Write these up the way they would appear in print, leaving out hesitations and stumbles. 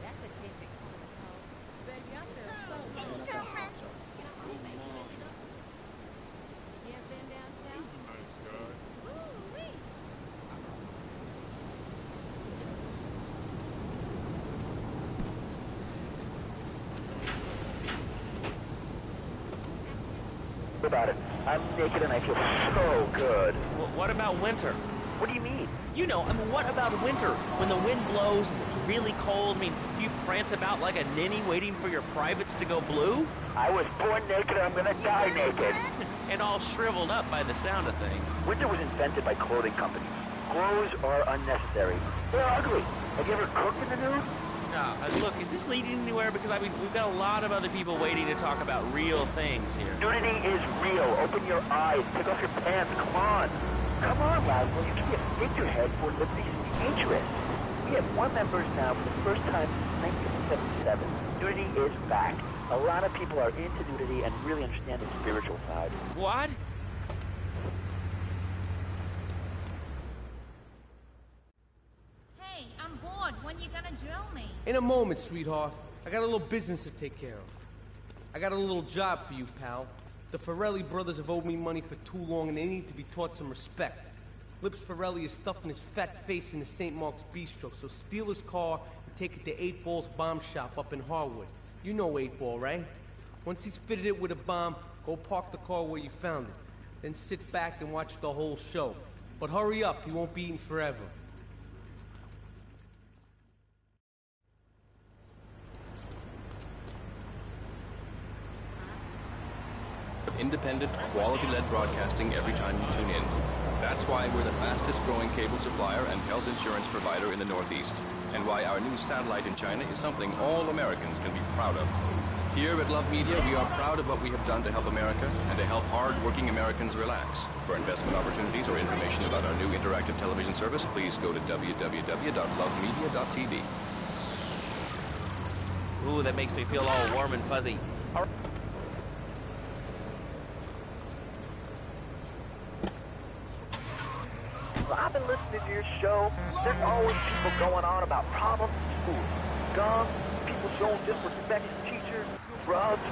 That's a ticket. Baby, I'm there. Hey, girlfriend. You ever been down south? Ooh-wee. About it. I'm naked and I feel so good. Well, what about winter? What do you mean? You know, I mean, what about winter? When the wind blows and it's really cold, I mean, you prance about like a ninny waiting for your privates to go blue? I was born naked and I'm gonna die naked. And all shriveled up by the sound of things. Winter was invented by clothing companies. Clothes are unnecessary. They're ugly. Have you ever cooked in the nude? Look, is this leading anywhere? Because, I mean, we've got a lot of other people waiting to talk about real things here. Nudity is real. Open your eyes. Take off your pants. Come on. Come on, Laszlo. You can be a figurehead for liberty's dangerous. We have more members now for the first time since 1977. Nudity is back. A lot of people are into nudity and really understand the spiritual side. What? Hey, I'm bored. When you gonna drill me? In a moment, sweetheart. I got a little business to take care of. I got a little job for you, pal. The Farrelly brothers have owed me money for too long, and they need to be taught some respect. Lips Farrelly is stuffing his fat face in the St. Mark's Bistro, so steal his car and take it to 8 Ball's bomb shop up in Harwood. You know 8 Ball, right? Once he's fitted it with a bomb, go park the car where you found it. Then sit back and watch the whole show. But hurry up, he won't be eating forever. Independent, quality-led broadcasting every time you tune in. That's why we're the fastest-growing cable supplier and health insurance provider in the Northeast, and why our new satellite in China is something all Americans can be proud of. Here at Love Media, we are proud of what we have done to help America and to help hard-working Americans relax. For investment opportunities or information about our new interactive television service, please go to www.lovemedia.tv. Ooh, that makes me feel all warm and fuzzy. I've been listening to your show. There's always people going on about problems in school. Guns, people showing disrespect to teachers, drugs.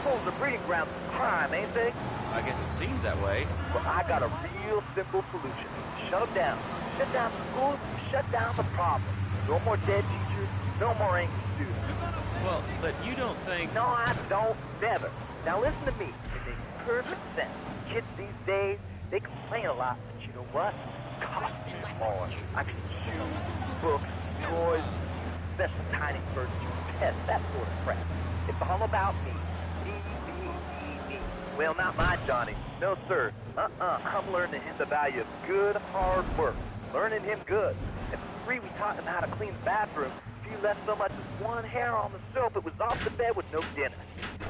Schools are breeding grounds for crime, ain't they? I guess it seems that way. Well, I got a real simple solution. Shut them down. Shut down the schools, shut down the problem. No more dead teachers, no more angry students. Well, but you don't think... No, I don't. Never. Now listen to me. It makes perfect sense. Kids these days, they complain a lot, but you know what? Cost me more. I can shoes, books, toys, special tiny furniture, pets, that sort of crap. It's all about me. Me. Well, not my Johnny. No, sir. I'm learning him the value of good, hard work. Learning him good. And for free, we taught him how to clean the bathroom. If you left so much as one hair on the soap, it was off the bed with no dinner.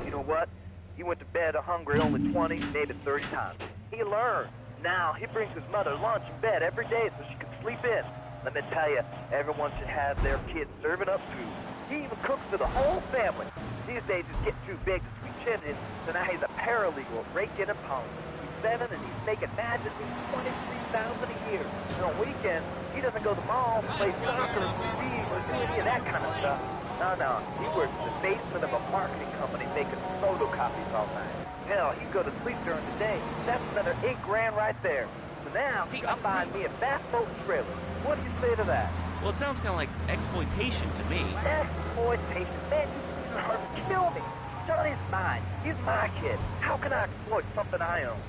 You know what? He went to bed hungry only 20, maybe 30 times. He learned. Now, he brings his mother lunch in bed every day so she can sleep in. Let me tell you, everyone should have their kids serving up food. He even cooks for the whole family. These days, he's getting too big to sweep chin, so now he's a paralegal at Rake-In and Palm. He's 7 and he's making magically $23,000 a year. And on weekends, he doesn't go to the mall, play soccer, ski, or do any of that kind of stuff. No. He works in the basement of a marketing company making photocopies all night. Hell, he'd go to sleep during the day. That's another $8 grand right there. So now, I'm buying me a bass boat and trailer. What do you say to that? Well, it sounds kind of like exploitation to me. Exploitation? Man, you hard to kill me. Johnny's mine. He's my kid. How can I exploit something I own?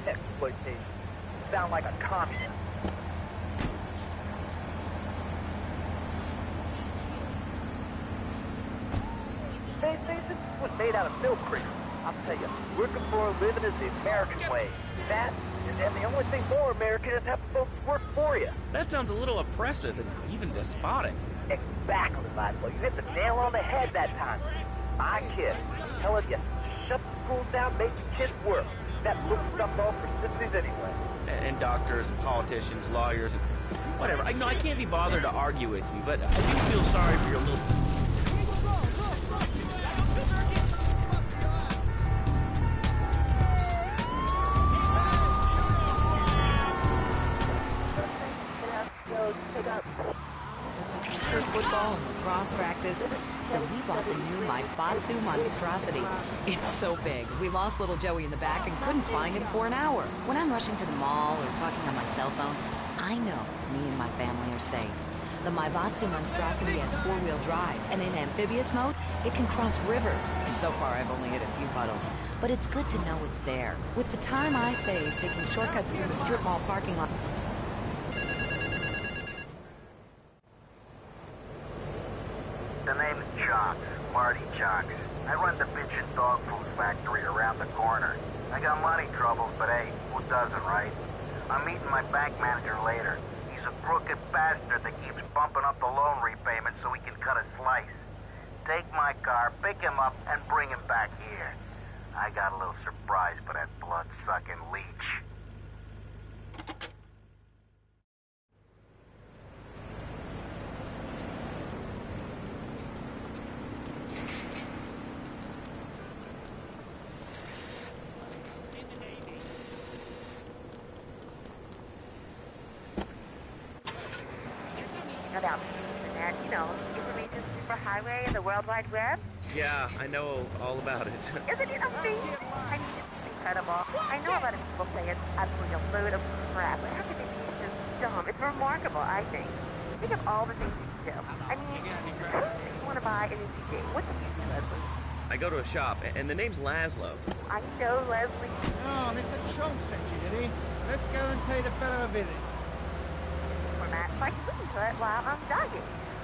Exploitation. You sound like a communist. This was made out of milk cream. I'll tell you, working for a living is the American way. That, and the only thing more American is having folks work for you. That sounds a little oppressive and even despotic. Exactly, Laszlo. You hit the nail on the head that time. My kid, telling you, shut the schools down, make the kids work. That little stuff all for sissies anyway. And doctors and politicians, lawyers, and whatever. I know I can't be bothered to argue with you, but I do feel sorry for your little... football and lacrosse practice. So we bought the new Maibatsu monstrosity. It's so big, we lost little Joey in the back and couldn't find him for an hour. When I'm rushing to the mall or talking on my cell phone, I know me and my family are safe. The Maibatsu monstrosity has four-wheel drive, and in amphibious mode, it can cross rivers. So far, I've only hit a few puddles, but it's good to know it's there. With the time I save taking shortcuts through the strip mall parking lot. The name is Jocks, Marty Jocks. I run the bitch and dog food factory around the corner. I got money troubles, but hey, who doesn't, right? I'm meeting my bank manager later. He's a crooked bastard that keeps bumping up the loan repayment so he can cut a slice. Take my car, pick him up, and bring him back here. I got a little surprise for that blood-sucking leech. About the internet, you know, information superhighway and the World Wide Web. Yeah, I know all about it. Isn't it amazing? I mean, it's incredible. I know a lot of people say it's absolutely a load of crap, but how could they be so dumb? It's remarkable, I think. Think of all the things you do. I mean, you want to buy an NCD. What's the use, Leslie? I go to a shop, and the name's Laszlo. I know, Leslie. Oh, Mr. Chunk sent you, did he? Let's go and pay the fellow a visit. Format, so I can listen to it while I'm jogging.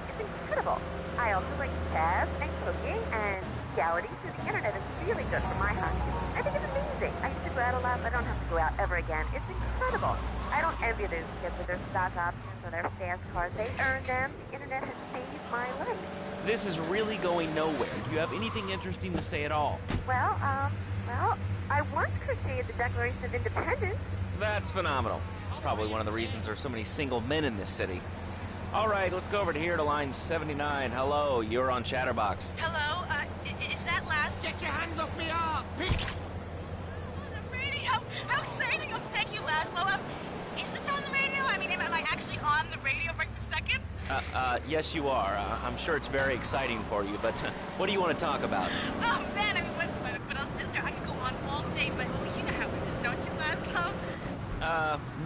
It's incredible. I also like jazz and cooking and reality, so the internet is really good for my hobby. I think it's amazing. I used to go out a lot, but I don't have to go out ever again. It's incredible. I don't envy those kids with their stock options or their fast cars. They earned them. The internet has saved my life. This is really going nowhere. Do you have anything interesting to say at all? Well, I once crocheted the Declaration of Independence. That's phenomenal. Probably one of the reasons there's so many single men in this city. All right, let's go over to here to line 79. Hello, you're on Chatterbox. Hello, is that last? Get your hands off me arse! On the radio? How exciting! Oh, thank you, Laszlo. Is this on the radio? I mean, am I actually on the radio right this second? Yes, you are. I'm sure it's very exciting for you, but what do you want to talk about? Oh, man, I mean, what else is there? I could go on all day, but you know how it is, don't you, Laszlo?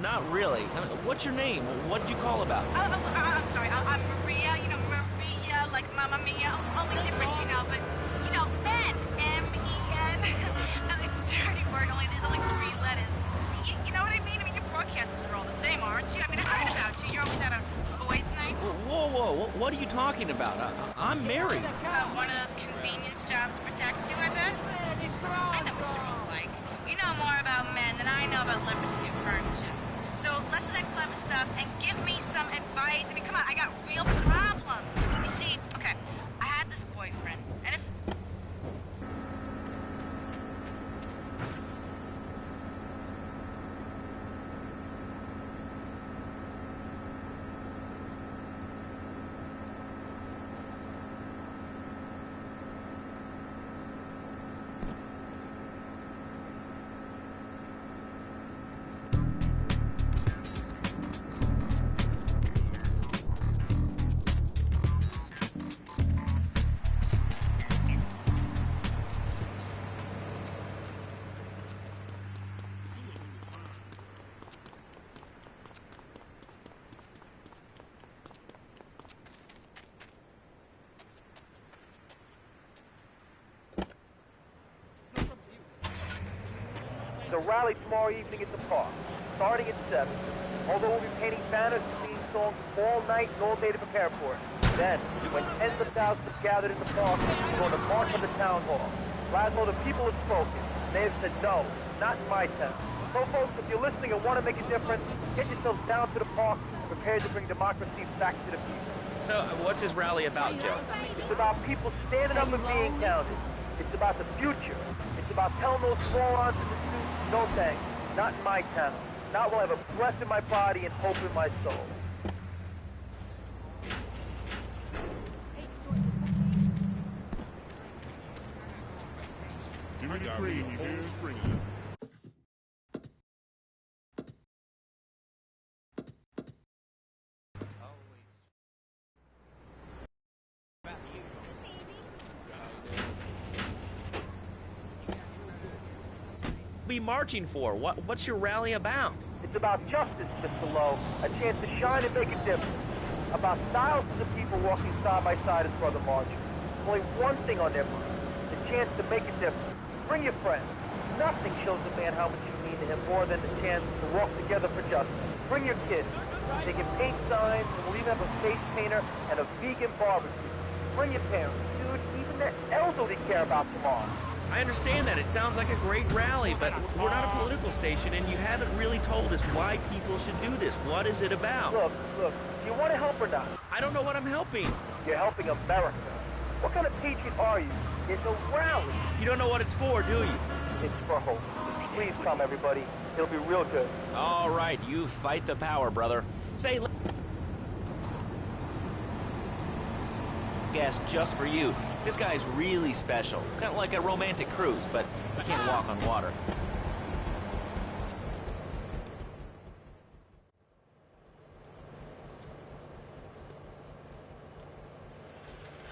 Not really. What's your name? What did you call about? I'm sorry, I'm Maria, you know, Maria, like Mamma Mia, only different, you know, but, you know, Men, M-E-N. It's a dirty word, there's only 3 letters. You know what I mean? I mean, your broadcasters are all the same, aren't you? I mean, I heard about you. You're always out on boys' nights. Whoa, what are you talking about? I'm married. One of those convenience jobs to protect you, I bet? I know what you're all like. You know more about men than I know about leopard skin furniture. So listen to that clever stuff and give me some advice. I mean, come on, I got real problems. You see, okay, I had this boyfriend, and if... The rally tomorrow evening at the park, starting at 7. Although we'll be painting banners and singing songs all night and all day to prepare for it. Then, when tens of thousands have gathered in the park, we're going to march on the town hall. Laszlo, the people have spoken. They have said no, not in my town. So folks, if you're listening and want to make a difference, get yourselves down to the park and prepare to bring democracy back to the people. So, what's this rally about, Joe? It's about people standing up and being counted. It's about the future. It's about telling those morons in the suits, no thanks, not in my town. Not while I have a breath in my body and hope in my soul. be marching for? What's your rally about? It's about justice, Mr. Lowe. A chance to shine and make a difference. About thousands of people walking side by side as brother marching. Only one thing on their mind. The chance to make a difference. Bring your friends. Nothing shows a man how much you mean to him more than the chance to walk together for justice. Bring your kids. They can paint signs, and we'll even have a face painter and a vegan barbecue. Bring your parents. Dude, even the elderly care about tomorrow. I understand that. It sounds like a great rally, but we're not a political station, and you haven't really told us why people should do this. What is it about? Look, do you want to help or not? I don't know what I'm helping. You're helping America. What kind of patriot are you? It's a rally. You don't know what it's for, do you? It's for hope. Please come, everybody. It'll be real good. All right, you fight the power, brother. Say, guest just for you. This guy's really special. Kind of like a romantic cruise, but he can't walk on water.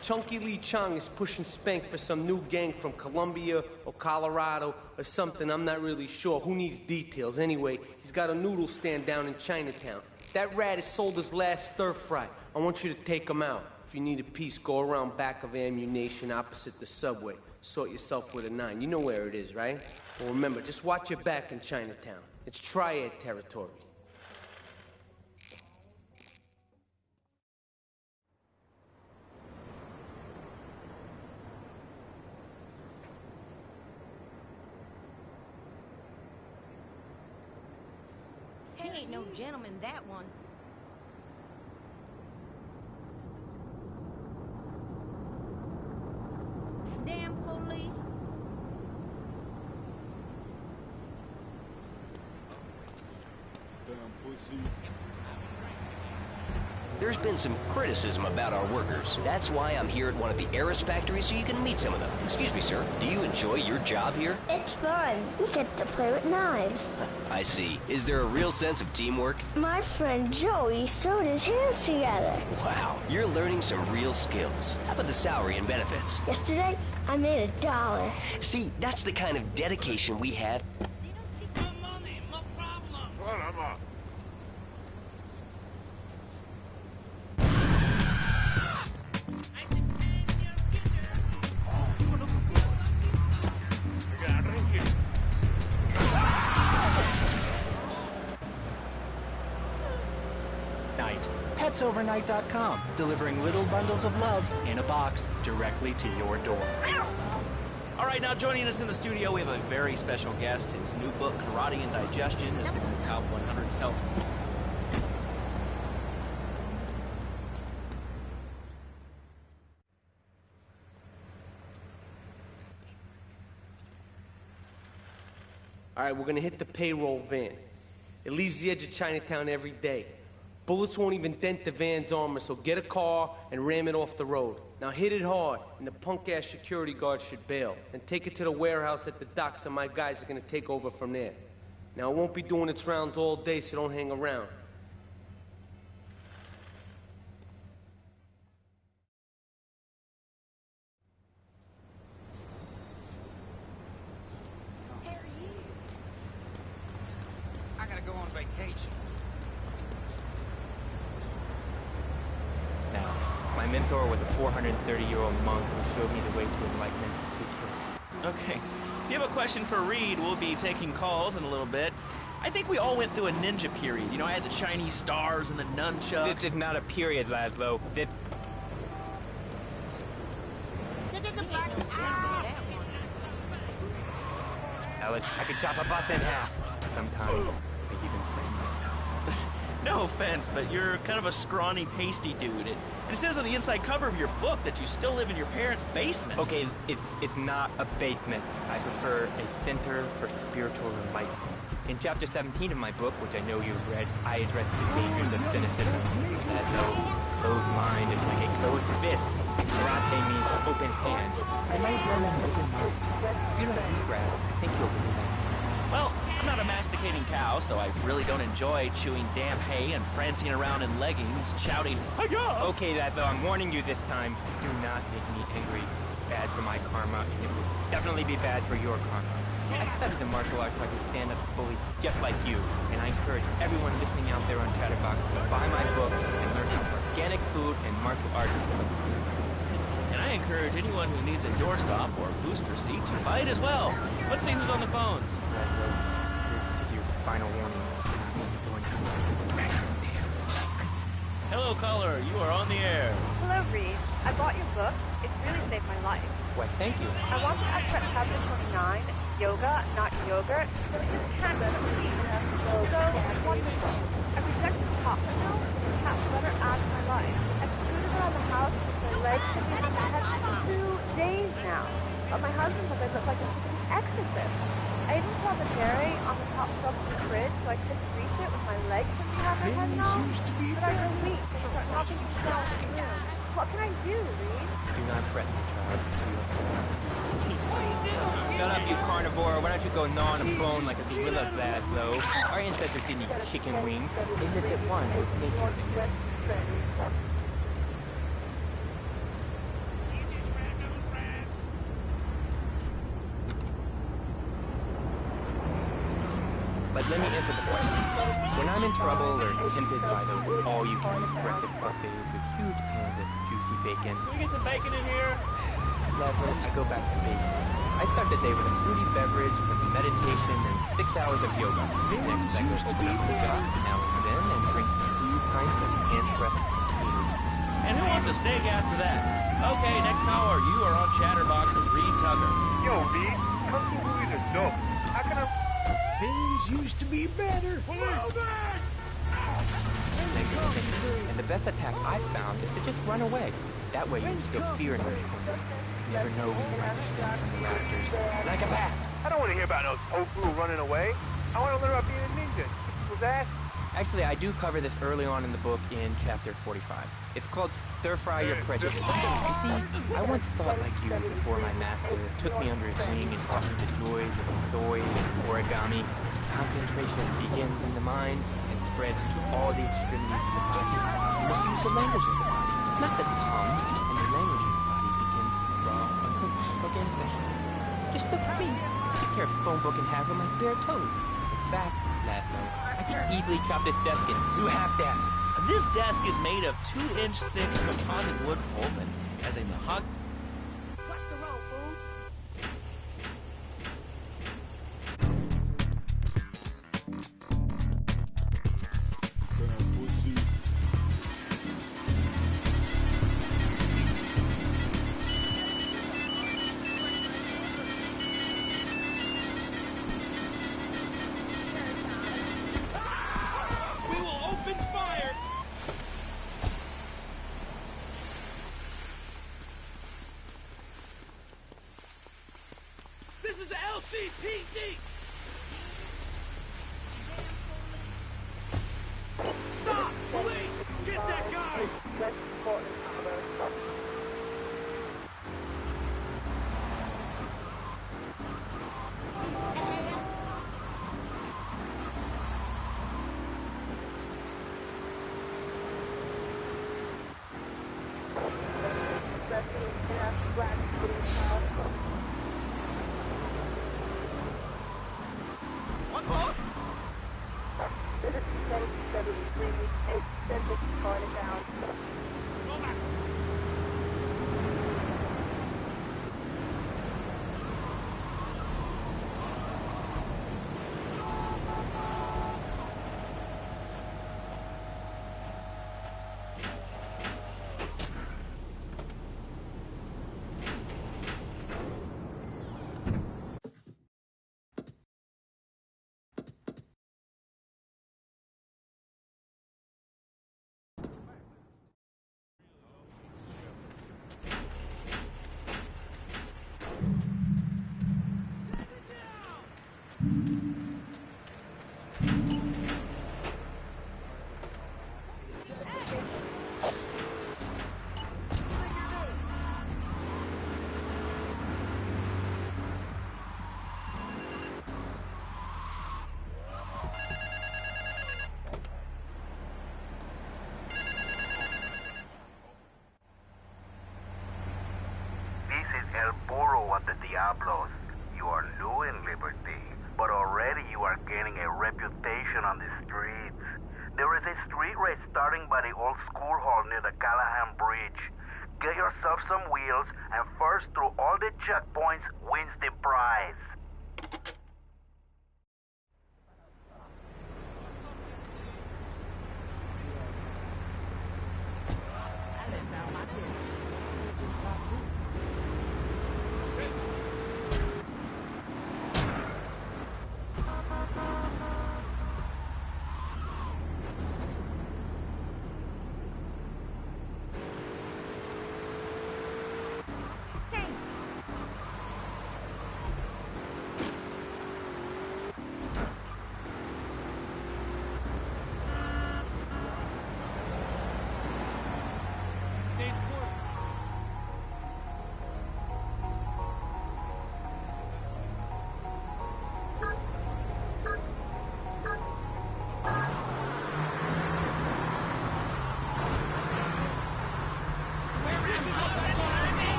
Chunky Lee Chong is pushing Spank for some new gang from Colombia or Colorado or something. I'm not really sure. Who needs details? Anyway, he's got a noodle stand down in Chinatown. That rat has sold his last stir fry. I want you to take him out. If you need a piece, go around back of Ammunition opposite the subway. Sort yourself with a 9. You know where it is, right? Well, remember, just watch your back in Chinatown. It's triad territory. He ain't no gentleman, that one. Damn police. Damn pussy. There's been some criticism about our workers. That's why I'm here at one of the Eris factories so you can meet some of them. Excuse me, sir. Do you enjoy your job here? It's fun. We get to play with knives. I see. Is there a real sense of teamwork? My friend Joey sewed his hands together. Wow, you're learning some real skills. How about the salary and benefits? Yesterday, I made $1. See, that's the kind of dedication we have. PetsOvernight.com, delivering little bundles of love in a box directly to your door. All right, now joining us in the studio, we have a very special guest. His new book, Karate and Digestion, is one of the top 100 selling. All right, we're gonna hit the payroll van. It leaves the edge of Chinatown every day. Bullets won't even dent the van's armor, so get a car and ram it off the road. Now hit it hard, and the punk-ass security guard should bail. And take it to the warehouse at the docks, and my guys are gonna take over from there. Now, it won't be doing its rounds all day, so don't hang around. I gotta go on vacation. Now, my mentor was a 430-year-old monk who showed me the way to enlightenment. Okay. If you have a question for Reed, we'll be taking calls in a little bit. I think we all went through a ninja period. You know, I had the Chinese stars and the nunchucks. This is not a period, Laszlo. This... Alex, I could chop a bus in half. Sometimes, I even frame myself. No offense, but you're kind of a scrawny, pasty dude. And it says on the inside cover of your book that you still live in your parents' basement. Okay, it's not a basement. I prefer a center for spiritual enlightenment. In chapter 17 of my book, which I know you've read, I address the dangers of cynicism. As no closed mind is like a closed fist. Karate means open hand. I might run an open mind. If you don't eat grass, I think you'll really like it. Well, I'm not a masticating cow, so I really don't enjoy chewing damp hay and prancing around in leggings, shouting, "Hi-ya!" Okay, Laszlo, I'm warning you this time. Do not make me angry. It's bad for my karma, and it will definitely be bad for your karma. I studied the martial arts so I can stand up to bullies just like you, and I encourage everyone listening out there on Chatterbox to buy my book and learn how organic food and martial arts is cooked. And I encourage anyone who needs a doorstop or booster seat to buy it as well. Let's see who's on the phones. Here's your final warning. I'm going to dance. Hello, caller. You are on the air. Hello, Reed. I bought your book. It's really saved my life. Why, thank you. I want to add chapter 29, yoga, not yogurt. So it's tender, so wonderful. I rejected chocolate milk, and cat butter adds my life. I've scooted around the house with my legs sticking out my head for 2 days now. But my husband says I look like a freaking exorcist. I even saw the dairy on the top shelf of the fridge, so I couldn't reach it with my legs sticking out my head now. But I go weak and start knocking things down in the room. What can I do, Reed? Do not fret, my child. Shut up, you carnivore. Why don't you go gnaw on a bone like a gorilla, Laszlo? Our ancestors didn't eat chicken wings. They lived at one with nature. But let me answer the question. When I'm in trouble or tempted by those all-you-can-eat breakfast buffets with huge pans of juicy bacon, Can we get some bacon in here? Laszlo, I go back to basics. I start the day with a fruity beverage, some meditation, and 6 hours of yoga. Next, I go open up the shop now and then and drink 2 pints of hand-pressed tea. And who wants a steak after that? Okay, next caller. You are on Chatterbox with Reed Tucker. Yo, Reed, kung fu movies are dope. How can I... Things used to be better. Thank you. And the best attack I've found is to just run away. That way you instill fear in your opponent. You never know when you might descend from the rafters. Like a bat. I don't want to hear about no tofu running away. I want to learn about being a ninja. Was that? Actually, I do cover this early on in the book in chapter 45. It's called Stir Fry Your Prejudice. You see, I once thought like you before my master took me under his wing and taught me the joys of soy and origami. Concentration begins in the mind and spreads to all the extremities of the body. You must use the language of the body, not the tongue. And the language of the body begins with raw, uncooked organic vegetables. Just look at me. I could tear a phone book in half with my bare toes. In fact, Laszlo, I can easily chop this desk in 2 half desks. This desk is made of 2-inch thick composite wood pulp and has a mahogany. Watch the road, fool. We will open fire. This is LCPD. Stop! Police! Get that guy! What more? El Burro of the Diablos. You are new in Liberty. transportation on the streets. There is a street race starting by the old school hall near the Callahan Bridge. Get yourself some wheels, and first through all the checkpoints wins the prize.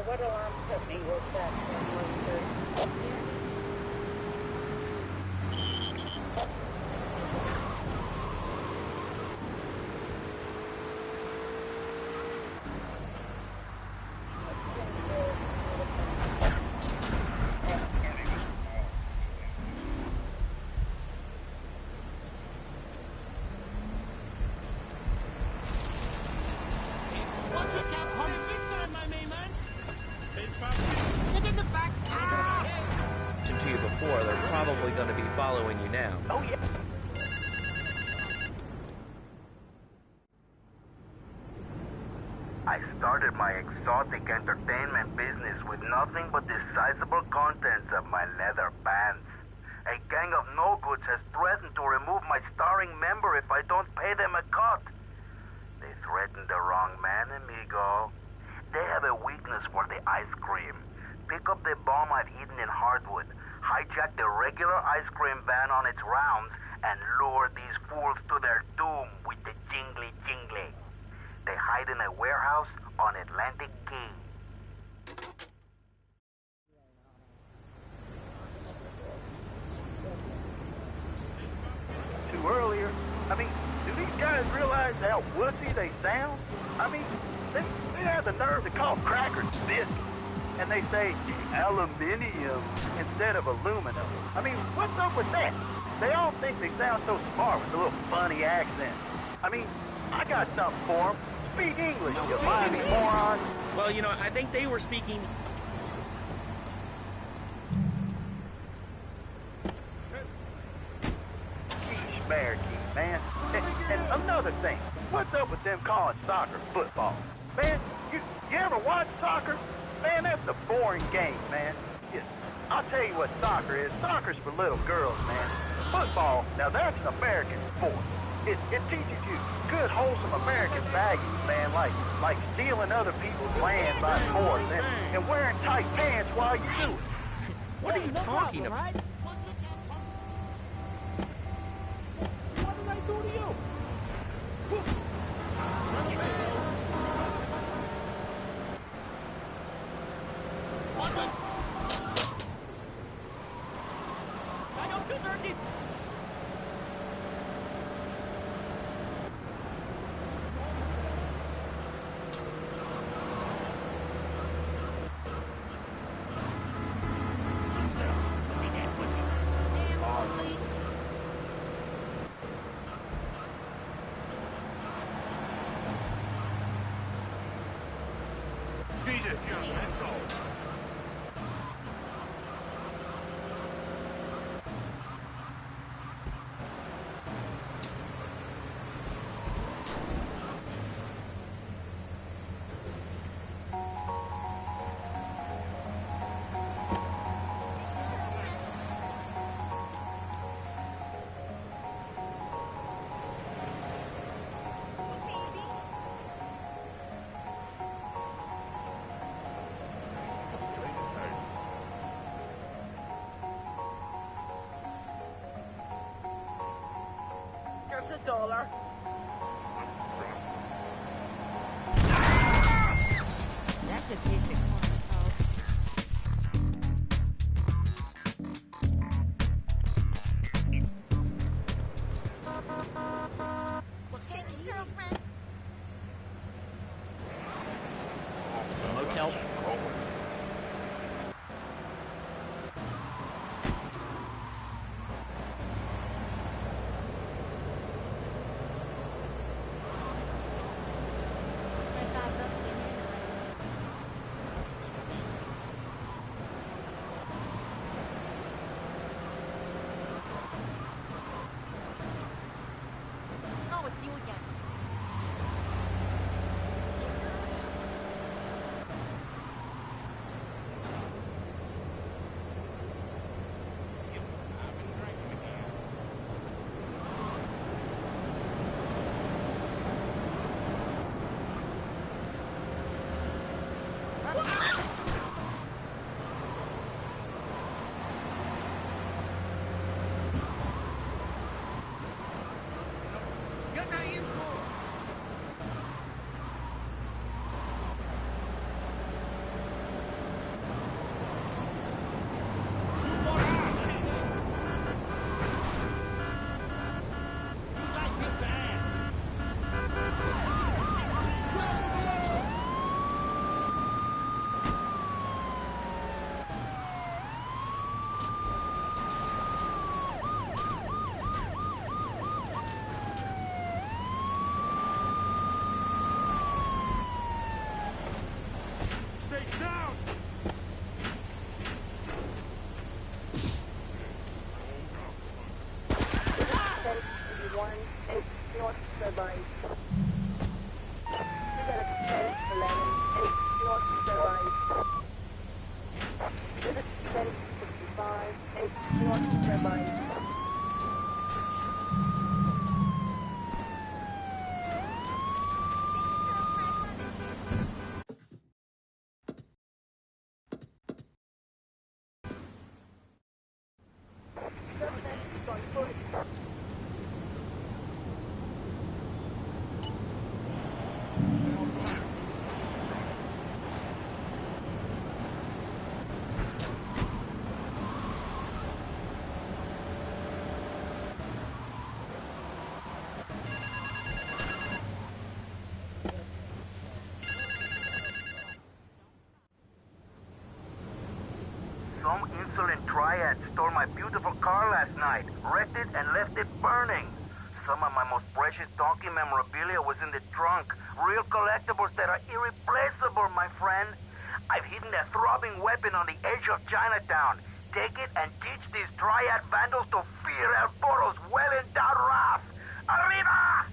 what alarm put me was that 1:30. To you before, they're probably going to be following you now. Oh, yeah. I started my exotic entertainment business with nothing but the sizable contents of my leather pants. A gang of no-goods has threatened to remove my starring member if I don't pay them a cut. They threatened the wrong man, amigo. They have a weakness for the ice cream. Pick up the bomb I've hidden in Hardwood, hijack the regular ice cream van on its rounds, and lure these fools to their doom with the jingly jingly. They hide in a warehouse on Atlantic Key. Too earlier. I mean, do these guys realize how wussy they sound? I mean, they have the nerve to call crackers biscuits. And they say aluminium instead of aluminum. I mean, what's up with that? They all think they sound so smart with a little funny accent. I mean, I got something for them. Speak English, you mighty moron. Well, you know, I think they were speaking... Geesh, Bearkey, man. And another thing, what's up with them calling soccer football? Man, you ever watch soccer? Man, that's a boring game, man. I'll tell you what soccer is. Soccer's for little girls, man. Football, now that's an American sport. It teaches you good, wholesome American values, man, like stealing other people's land by force and wearing tight pants while you do it. What are you talking about? What did I do to you? I don't deserve it. Jesus, young asshole. Here's $1. That's a tasty corner, Motel? Some insolent triad stole my beautiful car last night, wrecked it, and left it burning. Some of my most precious donkey memorabilia was in the trunk. Real collectibles that are irreplaceable, my friend. I've hidden a throbbing weapon on the edge of Chinatown. Take it and teach these triad vandals to fear El Poro's well-endowed wrath. Arriba!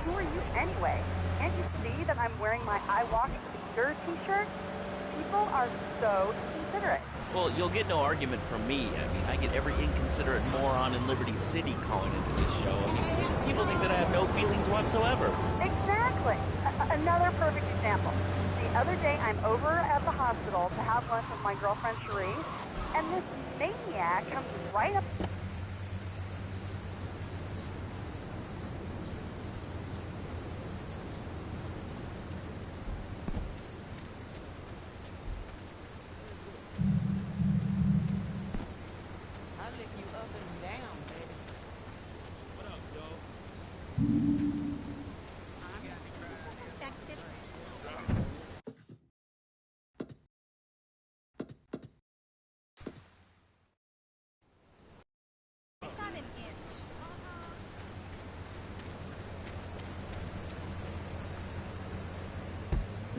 Who are you anyway? Can't you see that I'm wearing my I Walk Secure t-shirt? People are so considerate. Well, you'll get no argument from me. I mean, I get every inconsiderate moron in Liberty City calling into this show. I mean, people think that I have no feelings whatsoever. Exactly. Another perfect example. The other day, I'm over at the hospital to have lunch with my girlfriend Cherie, and this maniac comes right up.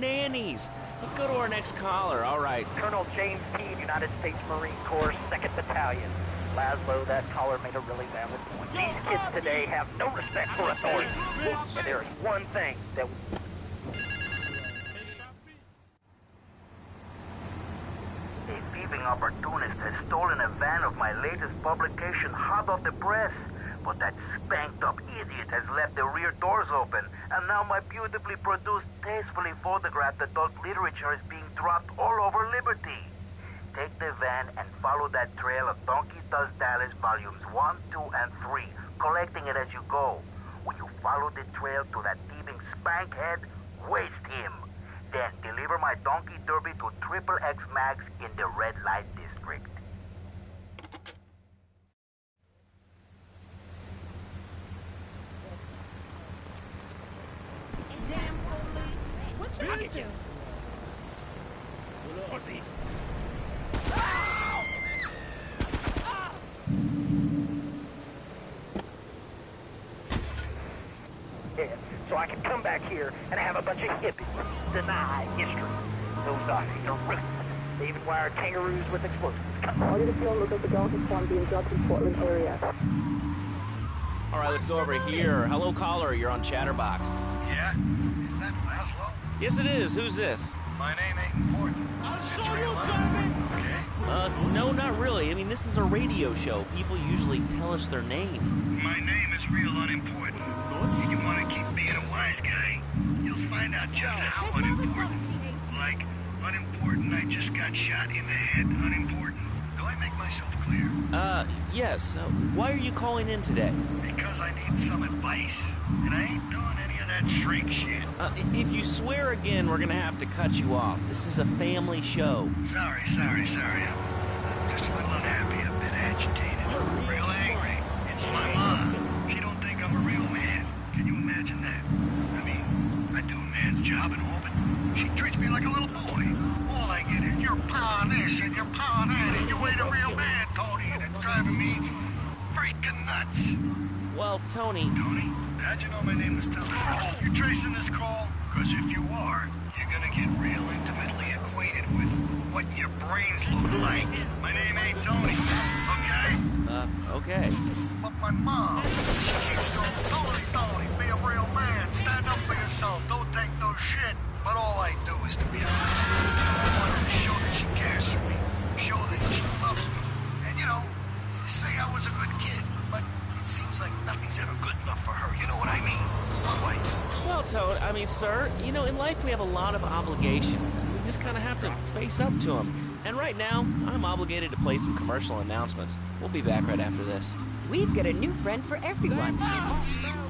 nannies. Let's go to our next caller. All right. Colonel James P., United States Marine Corps, 2nd Battalion. Laszlo, that caller made a really valid point. These kids today have no respect for authority. And there is one thing that... A thieving opportunist has stolen a van of my latest publication hot off the press. But that spanked-up idiot has left the rear doors open, and now my beautifully produced, tastefully photographed adult literature is being dropped all over Liberty. Take the van and follow that trail of Donkey Does Dallas volumes 1, 2, and 3, collecting it as you go. When you follow the trail to that thieving spankhead, waste him. Then deliver my Donkey Derby to XXX Max in the red light district. Damn police. What you Bitch. do? Pussy. Yeah, so I can come back here and have a bunch of hippies deny history. Those Aussies are ruthless. They even wire kangaroos with explosives. Order to field look at the Dalton Farm being dropped in Portland area. All right, let's go over here. Hello, caller. You're on Chatterbox. Yeah? Is that Laszlo? Yes, it is. Who's this? My name ain't important. It's real okay? No, not really. I mean, this is a radio show. People usually tell us their name. My name is real unimportant. And you want to keep being a wise guy, you'll find out just how unimportant. Like, unimportant, I just got shot in the head, unimportant. Do I make myself clear? Yes. Why are you calling in today? Because I need some advice. And I ain't doing any of that shrink shit. If you swear again, we're gonna have to cut you off. This is a family show. Sorry. I'm just a little unhappy, a bit agitated. Real angry. It's my mom. She don't think I'm a real man. Can you imagine that? I mean, I do a man's job and all, but she treats me like a little boy. All I get is your power this and your power that, and you ain't a real man, Tony, and it's driving me freaking nuts. Well, Tony... Tony? How'd you know my name was Tony? You tracing this call? Because if you are, you're gonna get real intimately acquainted with what your brains look like. My name ain't Tony, okay? Okay. But my mom, she keeps going, Tony, be a real man. Stand up for yourself. Don't take no shit. But all I do is to be a good son. I want her to show that she cares for me. Show that she loves me. And, you know, say I was a good kid. But it seems like nothing's ever good enough for her. You know what I mean? What? Well, Toad, I mean, sir, you know, in life we have a lot of obligations. We just kind of have to face up to them. And right now, I'm obligated to play some commercial announcements. We'll be back right after this. We've got a new friend for everyone.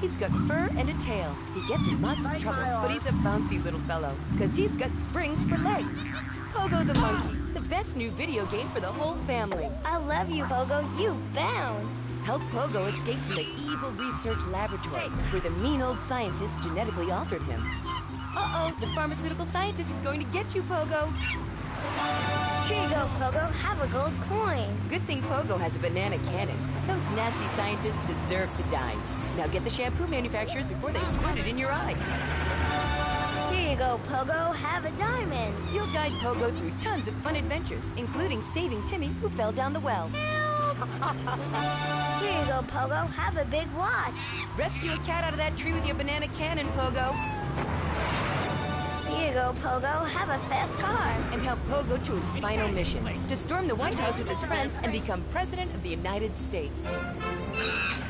He's got fur and a tail. He gets in lots of trouble, but he's a bouncy little fellow, because he's got springs for legs. Pogo the Monkey, the best new video game for the whole family. I love you, Pogo. You bounce. Help Pogo escape from the evil research laboratory, where the mean old scientist genetically altered him. Uh-oh, the pharmaceutical scientist is going to get you, Pogo. Here you go, Pogo. Have a gold coin. Good thing Pogo has a banana cannon. Those nasty scientists deserve to die. Now get the shampoo manufacturers before they squirt it in your eye. Here you go, Pogo. Have a diamond. You'll guide Pogo through tons of fun adventures, including saving Timmy, who fell down the well. Help! Here you go, Pogo. Have a big watch. Rescue a cat out of that tree with your banana cannon, Pogo. Here you go, Pogo. Have a fast car. And help Pogo to his final mission, to storm the White House with his friends and become President of the United States.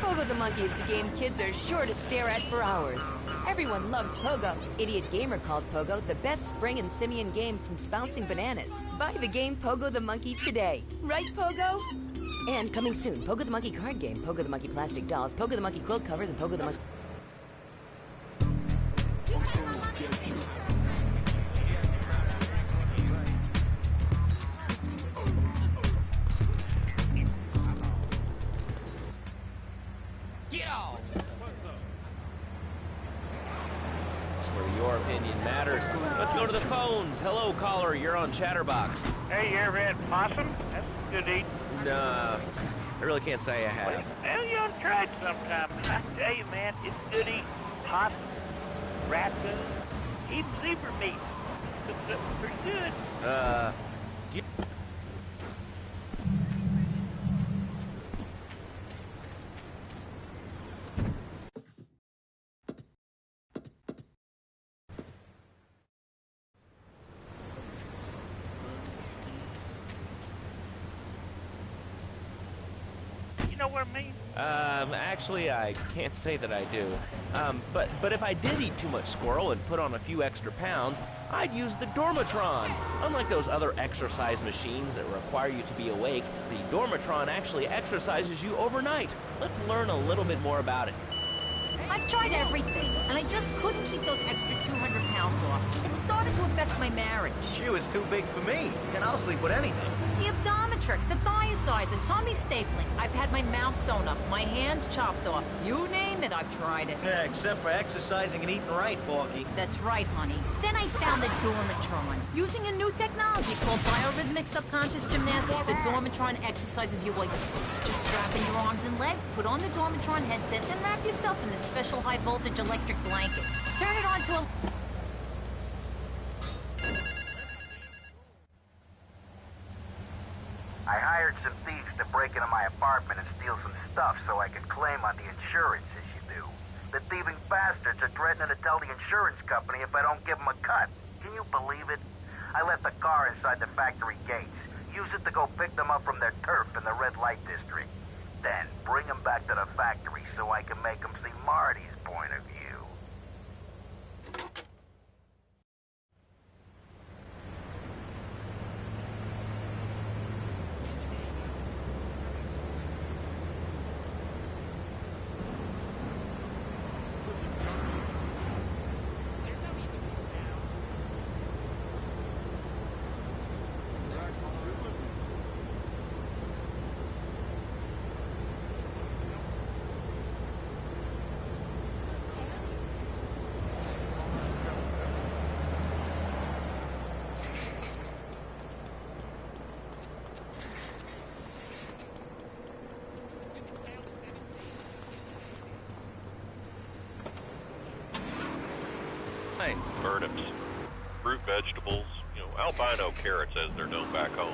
Pogo the Monkey is the game kids are sure to stare at for hours. Everyone loves Pogo. Idiot Gamer called Pogo the best spring and simian game since bouncing bananas. Buy the game Pogo the Monkey today. Right, Pogo? And coming soon, Pogo the Monkey card game, Pogo the Monkey plastic dolls, Pogo the Monkey quilt covers, and Pogo the Monkey... Get off! That's where your opinion matters. Let's go to the phones. Hello, caller. You're on Chatterbox. Hey, you ever had possum? That's good eating. Nah, I really can't say I have. Well, you ought to try it sometime. I tell you, man, it's good eating. Possum, raccoon, even zebra meat. Pretty good. You know what I mean? Actually, I can't say that I do. But if I did eat too much squirrel and put on a few extra pounds, I'd use the Dormatron. Unlike those other exercise machines that require you to be awake, the Dormatron actually exercises you overnight. Let's learn a little bit more about it. I've tried everything, and I just couldn't keep those extra 200 pounds off. It started to affect my marriage. She was too big for me, and I'll sleep with anything. The Abdometrix, the thiazide, and tummy stapling. I've had my mouth sewn up, my hands chopped off. You name it, I've tried it. Yeah, except for exercising and eating right, Porky. That's right, honey. Then I found the Dormatron. Using a new technology called biorhythmic subconscious gymnastics, the Dormatron exercises you like this. Just strap in your arms and legs, put on the Dormatron headset, then wrap yourself in this special high-voltage electric blanket. Turn it on to a... I hired some thieves to break into my apartment and steal some stuff so I could claim on the insurance, as you do. The thieving bastards are threatening to tell the insurance company if I don't give them a cut. Can you believe it? I left the car inside the factory gates. Use it to go pick them up from their turf in the red light district. Then bring them back to the factory so I can make them see Marty's point of view. Turnips, fruit vegetables, albino carrots as they're known back home.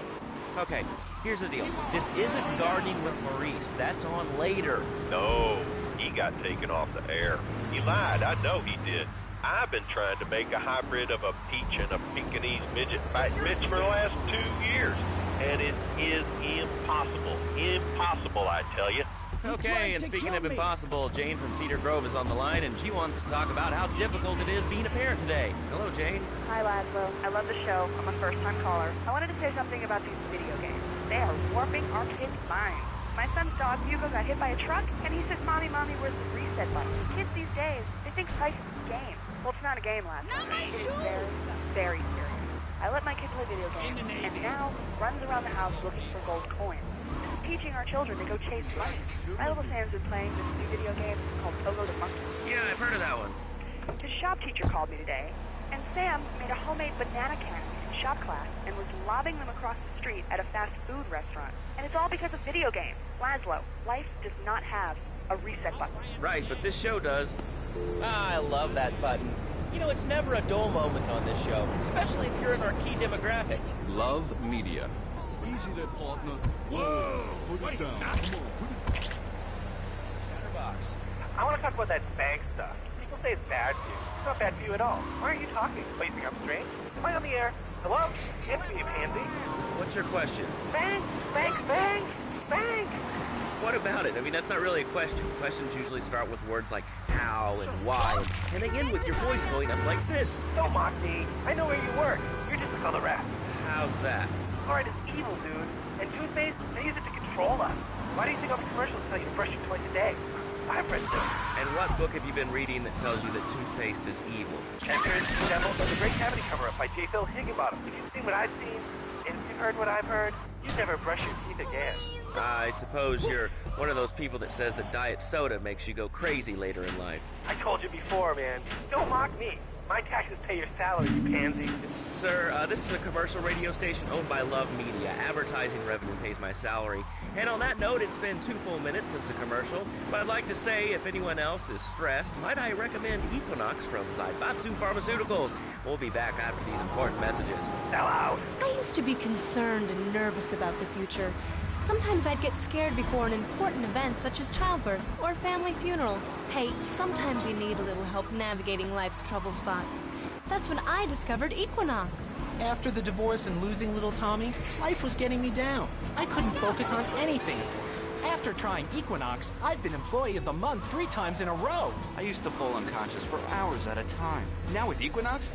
Okay, here's the deal. This isn't gardening with Maurice. That's on later. No, he got taken off the air. He lied. I know he did. I've been trying to make a hybrid of a peach and a Pekingese midget fighting Mitch for the last 2 years. And it is impossible. Impossible, I tell you. Okay, and speaking of impossible, Jane from Cedar Grove is on the line, and she wants to talk about how difficult it is being a parent today. Hello, Jane. Hi, Laszlo. I love the show. I'm a first-time caller. I wanted to say something about these video games. They are warping our kids' minds. My son's dog, Hugo, got hit by a truck, and he says, Mommy, where's the reset button? Kids these days, they think life is a game. Well, it's not a game, Laszlo. It is very, very serious. I let my kid play video games, and now runs around the house looking for gold coins. Teaching our children to go chase money. My little Sam's been playing this new video game called Pogo the Monkey. Yeah, I've heard of that one. His shop teacher called me today, and Sam made a homemade banana cannon in shop class and was lobbing them across the street at a fast food restaurant. And it's all because of video games. Laszlo, life does not have a reset button. Right, but this show does. I love that button. It's never a dull moment on this show, especially if you're in our key demographic. Love Media. Easy there, partner. Whoa! Put it down. Come on, put it down. Chatterbox. I want to talk about that bank stuff. People say it's bad for you. It's not bad for you at all. Why aren't you talking? Oh, you think I'm strange? Am I on the air? Hello? Answer me, pansy. What's your question? Bank! Bank! Bank! Bank! What about it? That's not really a question. Questions usually start with words like how and why, and they end with your voice going up like this. Don't mock me. I know where you work. You're just a color rat. How's that? Fluoride is evil, dude. And toothpaste, they use it to control us. Why do you think all the commercials tell you to brush your twice a day? I've read them. And what book have you been reading that tells you that toothpaste is evil? Checkers, Devil, and The Great Cavity Cover-Up by J. Phil Higginbottom. If you've seen what I've seen, and if you've heard what I've heard, you never brush your teeth again. I suppose you're one of those people that says that diet soda makes you go crazy later in life. I told you before, man. Don't mock me. My taxes pay your salary, you pansy. Sir, this is a commercial radio station owned by Love Media. Advertising revenue pays my salary. And on that note, it's been 2 full minutes since a commercial. But I'd like to say, if anyone else is stressed, might I recommend Equinox from Zaibatsu Pharmaceuticals. We'll be back after these important messages. Now out. I used to be concerned and nervous about the future. Sometimes I'd get scared before an important event such as childbirth or a family funeral. Hey, sometimes you need a little help navigating life's trouble spots. That's when I discovered Equinox. After the divorce and losing little Tommy, life was getting me down. I couldn't focus on anything. After trying Equinox, I've been Employee of the Month 3 times in a row. I used to fall unconscious for hours at a time. Now with Equinox,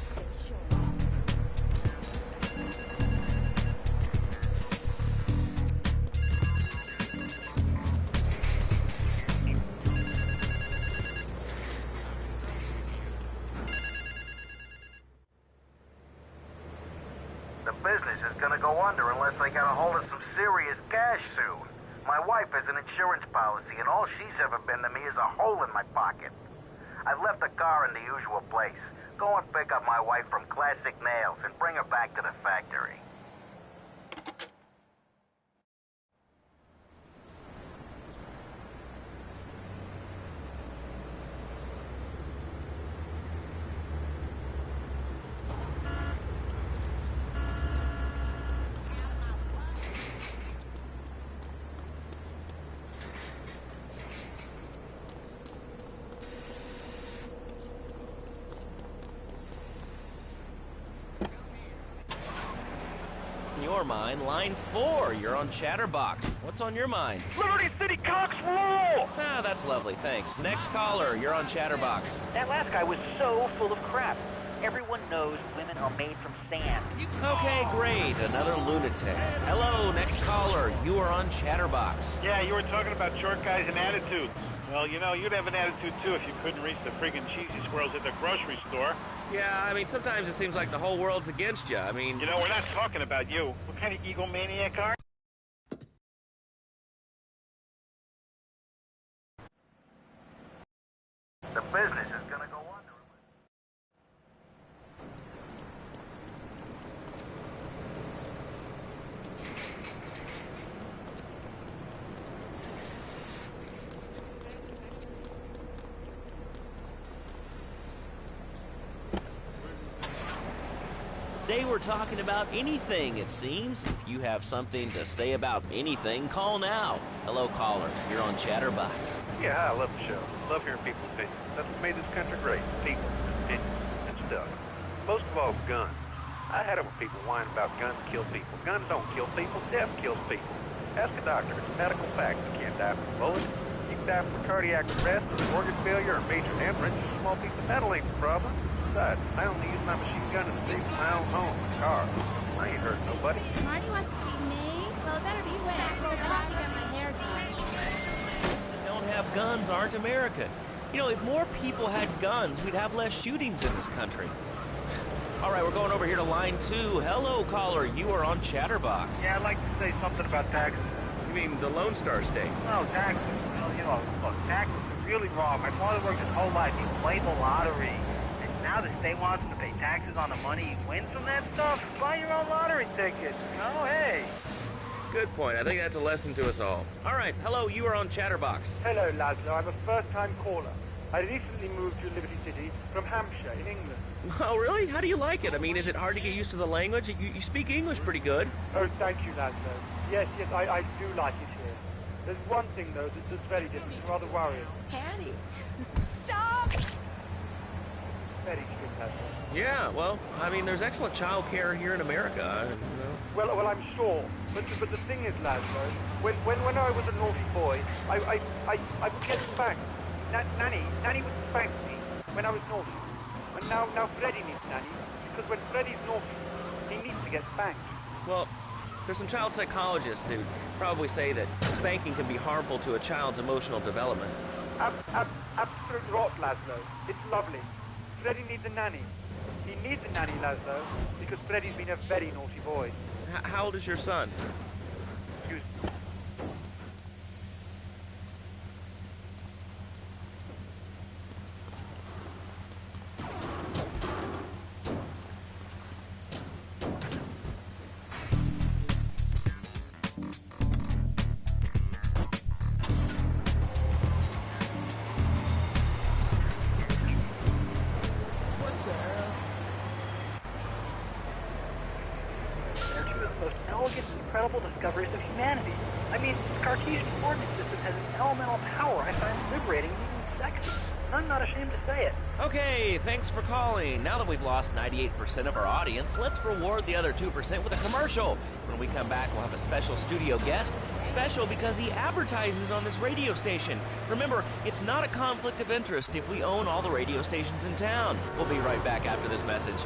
The business is gonna go under unless I get a hold of some serious cash soon. My wife has an insurance policy, and all she's ever been to me is a hole in my pocket. I've left the car in the usual place. Go and pick up my wife from Classic Nails and bring her back to the factory. Your mind, line 4. You're on Chatterbox. What's on your mind? Liberty City Cox rule! Ah, that's lovely, thanks. Next caller, you're on Chatterbox. That last guy was so full of crap. Everyone knows women are made from sand. Okay, great. Another lunatic. Hello, next caller. You are on Chatterbox. Yeah, you were talking about short guys and attitudes. Well, you know, you'd have an attitude too if you couldn't reach the friggin' cheesy squirrels at the grocery store. Yeah, I mean, sometimes it seems like the whole world's against you. I mean... You know, we're not talking about you. What kind of egomaniac are you? The business is gonna go under. They were talking about anything, it seems. If you have something to say about anything, call now. Hello, caller. You're on Chatterbox. Yeah, I love the show. Love hearing people's opinions. That's what made this country great. People, opinions, and stuff. Most of all, guns. I had it when people whine about guns kill people. Guns don't kill people. Death kills people. Ask a doctor. It's a medical fact. You can't die from a bullet. You can die from a cardiac arrest, organ failure, or major hemorrhage. A small piece of metal ain't the problem. Besides, I only use my machine gun in the streets of my own home, car. I ain't hurt nobody. Marty wants to see me, so it better be quick. I'm about to get my hair done. Don't have guns aren't American. You know, if more people had guns, we'd have less shootings in this country. All right, we're going over here to line 2. Hello, caller. You are on Chatterbox. Yeah, I'd like to say something about taxes. You mean the Lone Star State? No, taxes. Well, you know, look, taxes are really wrong. My father worked his whole life. He played the lottery. Now the state wants to pay taxes on the money he wins from that stuff. Buy your own lottery ticket. Oh, hey. Good point. I think that's a lesson to us all. All right. Hello, you are on Chatterbox. Hello, Laszlo. I'm a first-time caller. I recently moved to Liberty City from Hampshire in England. Oh, really? How do you like it? I mean, is it hard to get used to the language? You speak English pretty good. Oh, thank you, Laszlo. Yes, I do like it here. There's one thing, though, that's very different, rather worrying. Patty, stop! Very true, Laszlo. Yeah, well, I mean, there's excellent child care here in America, you know. Well, I'm sure. But the thing is, Laszlo, when I was a naughty boy, I would get spanked. Nanny would spank me when I was naughty. And now Freddy needs Nanny, because when Freddy's naughty, he needs to get spanked. Well, there's some child psychologists who probably say that spanking can be harmful to a child's emotional development. Absolute rot, Laszlo. It's lovely. Freddy needs a nanny. He needs a nanny, Laszlo, because Freddy's been a very naughty boy. How old is your son? Excuse me. discoveries of humanity. I mean, the Cartesian coordinate system has an elemental power I find liberating and even sexy. I'm not ashamed to say it. Okay, thanks for calling. Now that we've lost 98% of our audience, let's reward the other 2% with a commercial. When we come back, we'll have a special studio guest. Special because he advertises on this radio station. Remember, it's not a conflict of interest if we own all the radio stations in town. We'll be right back after this message.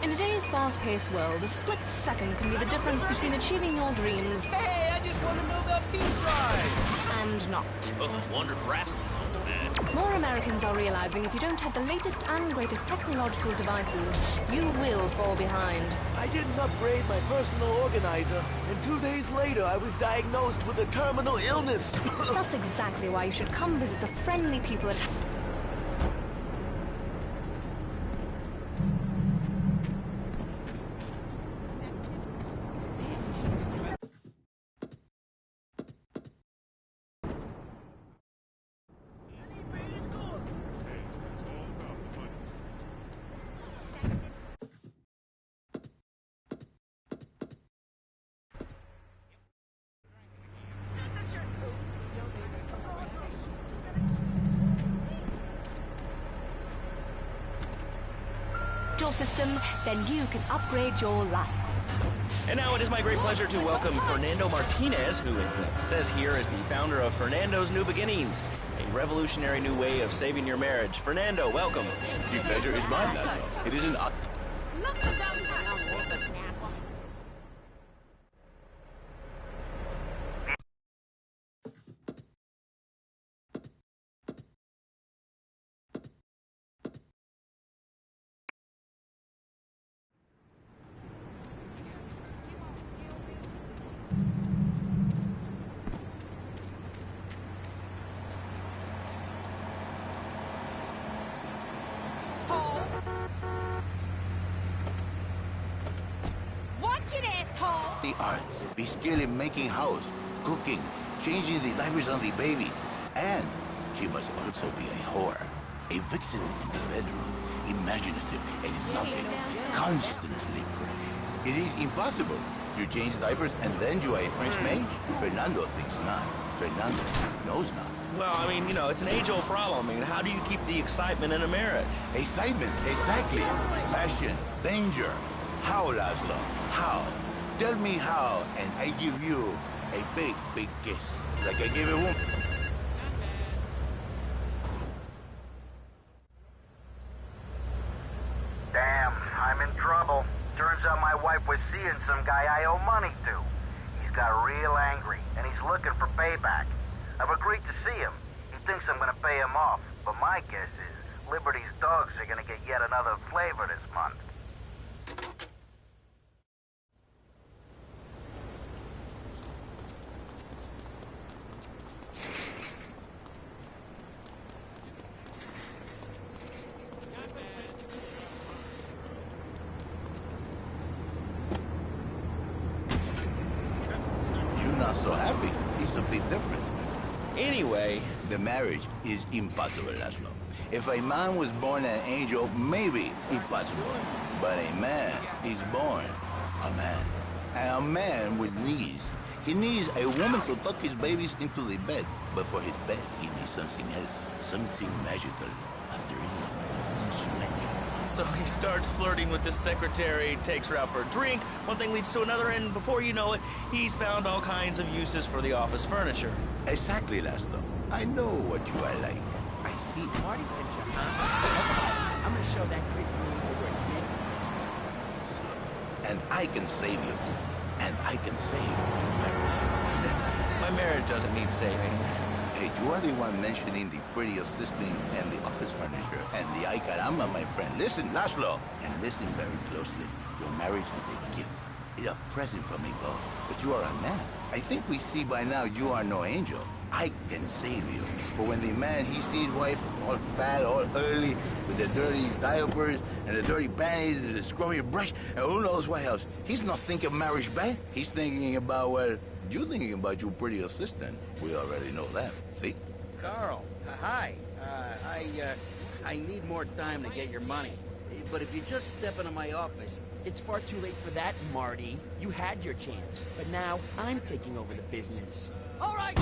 In today's fast-paced world, a split second can be the difference between achieving your dreams. Hey, I just won the Nobel Peace Prize! And not. Oh, wonder if wrestling's on demand. More Americans are realizing if you don't have the latest and greatest technological devices, you will fall behind. I didn't upgrade my personal organizer, and 2 days later I was diagnosed with a terminal illness. That's exactly why you should come visit the friendly people at... system, then you can upgrade your life. And now it is my great pleasure to welcome Fernando Martinez, who it says here is the founder of Fernando's New Beginnings, a revolutionary new way of saving your marriage. Fernando, welcome. The pleasure is mine, Laszlo. It is an... The arts, be skilled in making house, cooking, changing the diapers on the babies, and she must also be a whore, a vixen in the bedroom, imaginative, exotic, constantly fresh. It is impossible. You change diapers and then you are a French maid? Fernando thinks not. Fernando knows not. Well, I mean, you know, it's an age-old problem. I mean, how do you keep the excitement in a marriage? Excitement, exactly. Passion, danger. How, Laszlo? How? Tell me how, and I give you a big, big kiss, like I gave a woman. Damn, I'm in trouble. Turns out my wife was seeing some guy I owe money to. He's got real angry, and he's looking for payback. I've agreed to see him. He thinks I'm gonna pay him off, but my guess is Liberty's dogs are gonna get yet another flavor this month. Not so happy. It's a big difference. Anyway, the marriage is impossible, Laszlo. If a man was born an angel, maybe impossible. But a man is born a man. And a man with knees. He needs a woman to tuck his babies into the bed. But for his bed, he needs something else. Something magical. A dream. Sweating. So he starts flirting with the secretary, takes her out for a drink, one thing leads to another, and before you know it, he's found all kinds of uses for the office furniture. Exactly, Laszlo. I know what you are like. I see. Party picture, huh? I'm gonna show that creep over at And I can save you. And I can save your marriage. My marriage doesn't need saving. Hey, you are the one mentioning the pretty assisting and the office furniture and the ay caramba, my friend. Listen, Laszlo, and listen very closely. Your marriage is a gift. It's a present from above. But you are a man. I think we see by now you are no angel. I can save you. For when the man, he sees wife all fat, all early, with the dirty diapers and the dirty panties and the scrubby brush, and who knows what else. He's not thinking marriage bad. He's thinking about, well, you're thinking about your pretty assistant. We already know that. See? Carl, hi. I need more time to get your money. But if you just step into my office, it's far too late for that, Marty. You had your chance, but now I'm taking over the business. All right!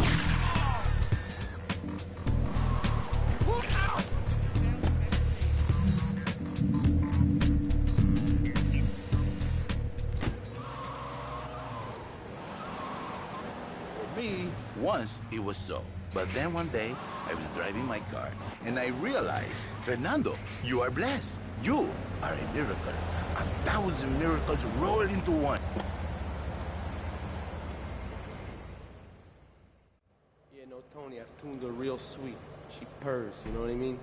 For me, once it was so. But then one day, I was driving my car, and I realized, Fernando, you are blessed. You are a miracle. 1,000 miracles roll into one. Yeah, no, Tony, I've tuned her real sweet. She purrs, you know what I mean?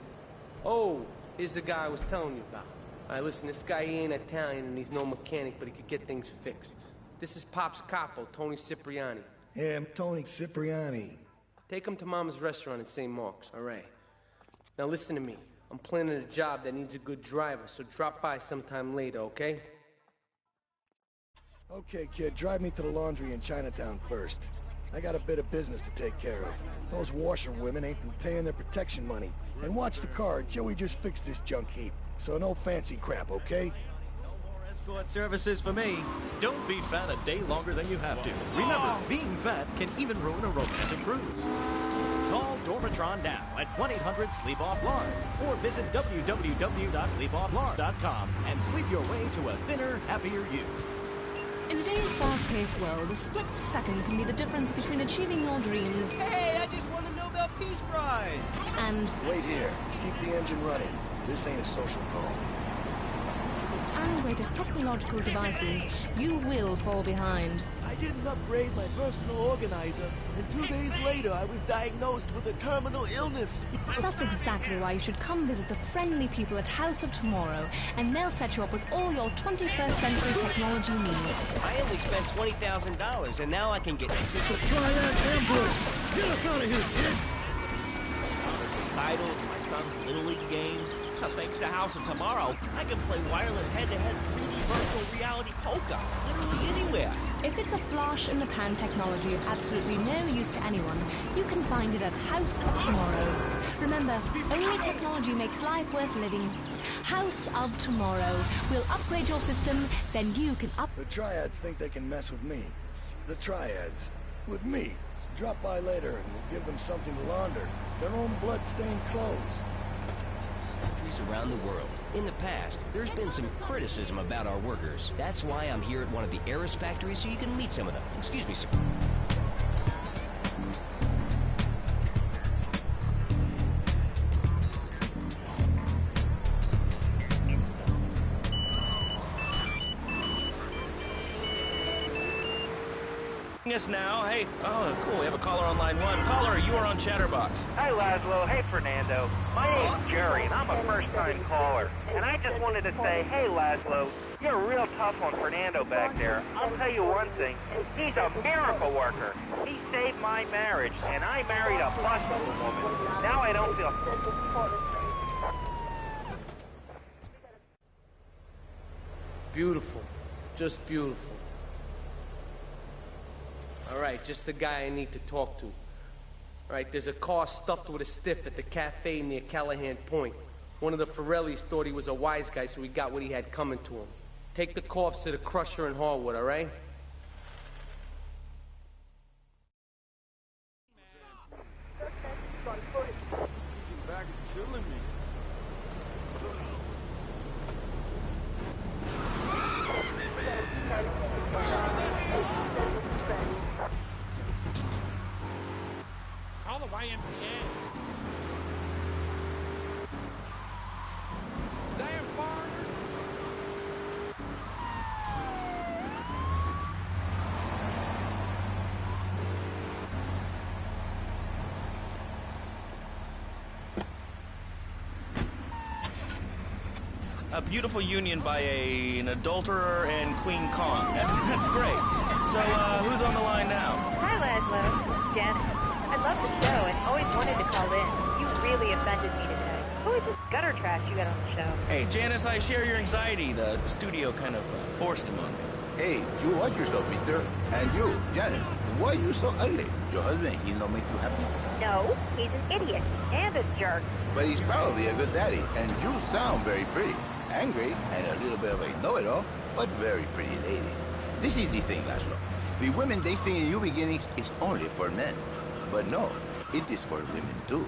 Oh, here's the guy I was telling you about. All right, listen, this guy, he ain't Italian and he's no mechanic, but he could get things fixed. This is Pop's capo, Tony Cipriani. Yeah, I'm Tony Cipriani. Take him to Mama's restaurant in St. Mark's, all right? Now listen to me. I'm planning a job that needs a good driver, so drop by sometime later, okay? Okay, kid, drive me to the laundry in Chinatown first. I got a bit of business to take care of. Those washerwomen ain't been paying their protection money. And watch the car, Joey just fixed this junk heap. So no fancy crap, okay? Escort services for me. Don't be fat a day longer than you have to. Remember, being fat can even ruin a romantic cruise. Call Dormitron now at 1-800-SLEEP-OFF-LARD or visit www.sleepofflard.com and sleep your way to a thinner, happier you. In today's fast-paced world, a split second can be the difference between achieving your dreams. Hey, I just won the Nobel Peace Prize! And wait here. Keep the engine running. This ain't a social call. And greatest technological devices, you will fall behind. I didn't upgrade my personal organizer, and 2 days later I was diagnosed with a terminal illness. That's exactly why you should come visit the friendly people at House of Tomorrow, and they'll set you up with all your 21st century technology needs. I only spent $20,000, and now I can get... It's a triad ambush! Get us out of here, kid! Recitals, my son's Little League games. Thanks to House of Tomorrow, I can play wireless head-to-head 3D virtual reality poker literally anywhere. If it's a flash-in-the-pan technology of absolutely no use to anyone, you can find it at House of Tomorrow. Remember, only technology makes life worth living. House of Tomorrow. We'll upgrade your system, then you can The Triads think they can mess with me. The Triads. With me. Drop by later and we'll give them something to launder. Their own blood-stained clothes. Countries around the world. In the past, there's been some criticism about our workers. That's why I'm here at one of the Eris factories so you can meet some of them. Excuse me, sir. Us now. Hey, oh, cool. We have a caller on line 1. Caller, you are on Chatterbox. Hi, Laszlo. Hey, Fernando. My name's Jerry, and I'm a first-time caller. And I just wanted to say, hey, Laszlo, you're real tough on Fernando back there. I'll tell you one thing. He's a miracle worker. He saved my marriage, and I married a bustling woman. Now I don't feel... Beautiful. Just beautiful. All right, just the guy I need to talk to. All right, there's a car stuffed with a stiff at the cafe near Callahan Point. One of the Forellis thought he was a wise guy, so he got what he had coming to him. Take the corpse to the crusher in Harwood, all right? Back is killing me. Call the YMCA. Damn foreigner. A beautiful union by an adulterer and Queen Kong. That's great. So, who's on the line now? Hi, Laszlo. Janet. I love the show and always wanted to call in. You really offended me today. Who is this gutter trash you got on the show? Hey, Janice, I share your anxiety. The studio kind of forced him on me. Hey, you watch yourself, mister. And you, Janice, why are you so ugly? Your husband, he don't make you happy? No, he's an idiot and a jerk. But he's probably a good daddy, and you sound very pretty. angry and a little bit of a know-it-all, but very pretty lady. This is the thing, Laszlo. The women they think in New Beginnings is only for men. But no, it is for women too.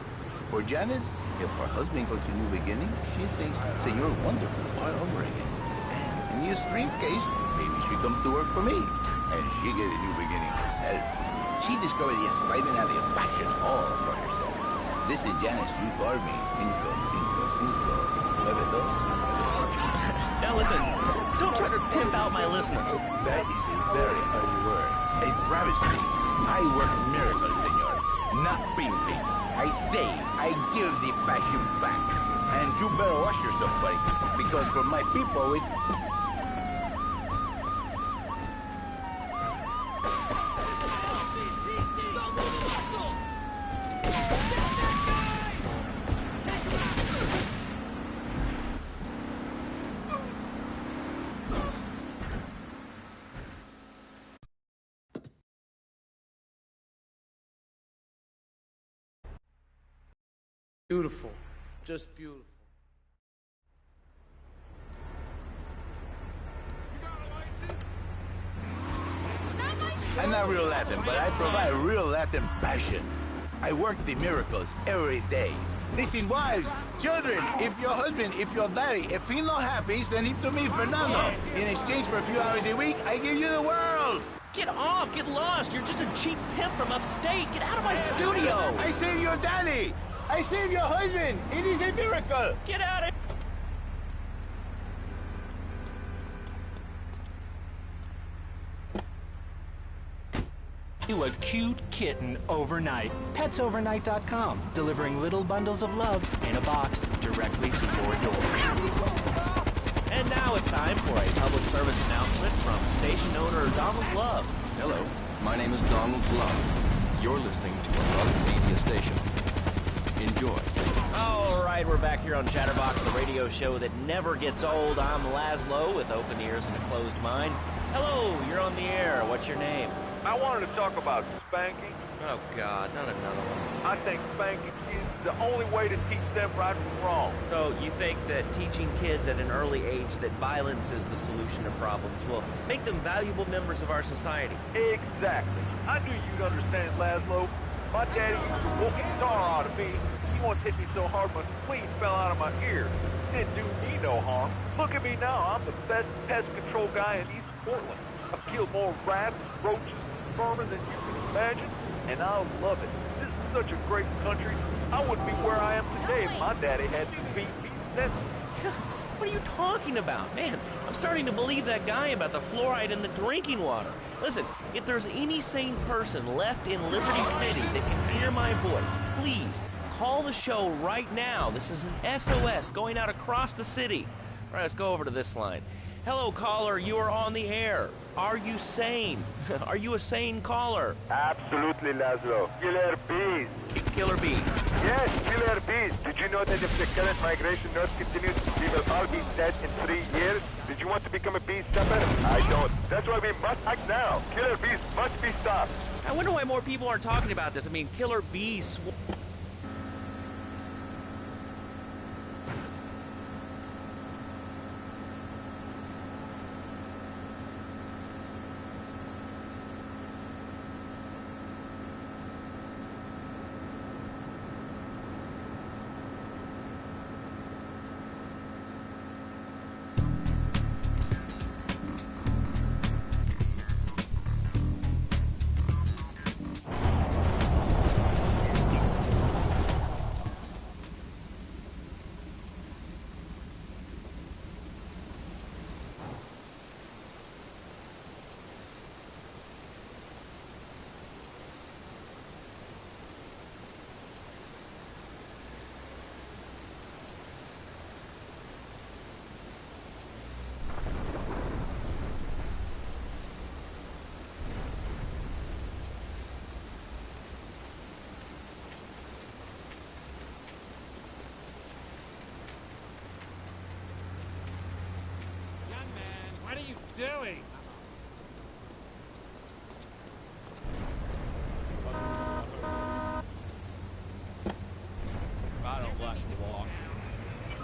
For Janice, if her husband goes to New Beginning, she thinks Senor Wonderful all over again. And in the extreme case, maybe she comes to work for me. And she get a new beginning herself. She discovered the excitement and the passion all for herself. Listen, Janice, you called me 555 Now listen, don't try to pimp out my listeners. That is a very ugly word. A travesty. I work miracles, senor. Not pimping. I say, I give the passion back. And you better wash yourself, buddy. Because for my people, it... Beautiful. Just beautiful. I'm not real Latin, but I provide real Latin passion. I work the miracles every day. Listen, wives, children, if your husband, if your daddy, if he's not happy, send him to me, Fernando. In exchange for a few hours a week, I give you the world. Get off, get lost. You're just a cheap pimp from upstate. Get out of my studio. I save your daddy. I save your husband. It is a miracle. Get out of... To a cute kitten overnight. PetsOvernight.com, delivering little bundles of love in a box directly to your door. And now it's time for a public service announcement from station owner Donald Love. Hello, my name is Donald Love. You're listening to a Love Media station. Enjoy. All right, we're back here on Chatterbox, the radio show that never gets old. I'm Laszlo with open ears and a closed mind. Hello, you're on the air. What's your name? I wanted to talk about spanking. Oh, God, not another one. I think spanking is the only way to teach them right from wrong. So you think that teaching kids at an early age that violence is the solution to problems will make them valuable members of our society? Exactly. I knew you'd understand, Laszlo. My daddy used to whoop the tar out of me. He once hit me so hard my spleen fell out of my ear. Didn't do me no harm. Look at me now. I'm the best pest control guy in East Portland. I've killed more rats, roaches, vermin than you can imagine, and I love it. This is such a great country. I wouldn't be where I am today if my daddy had beat me senseless. What are you talking about? Man, I'm starting to believe that guy about the fluoride in the drinking water. Listen, if there's any sane person left in Liberty City that can hear my voice, please call the show right now. This is an SOS going out across the city. All right, let's go over to this line. Hello, caller. You are on the air. Are you sane? Are you a sane caller? Absolutely, Laszlo. Killer bees. Killer bees. Yes, killer bees. Did you know that if the current migration north continues, we will all be dead in 3 years? Did you want to become a bee stopper? I don't. That's why we must act now. Killer bees must be stopped. I wonder why more people aren't talking about this. I mean, killer bees... What are you doing?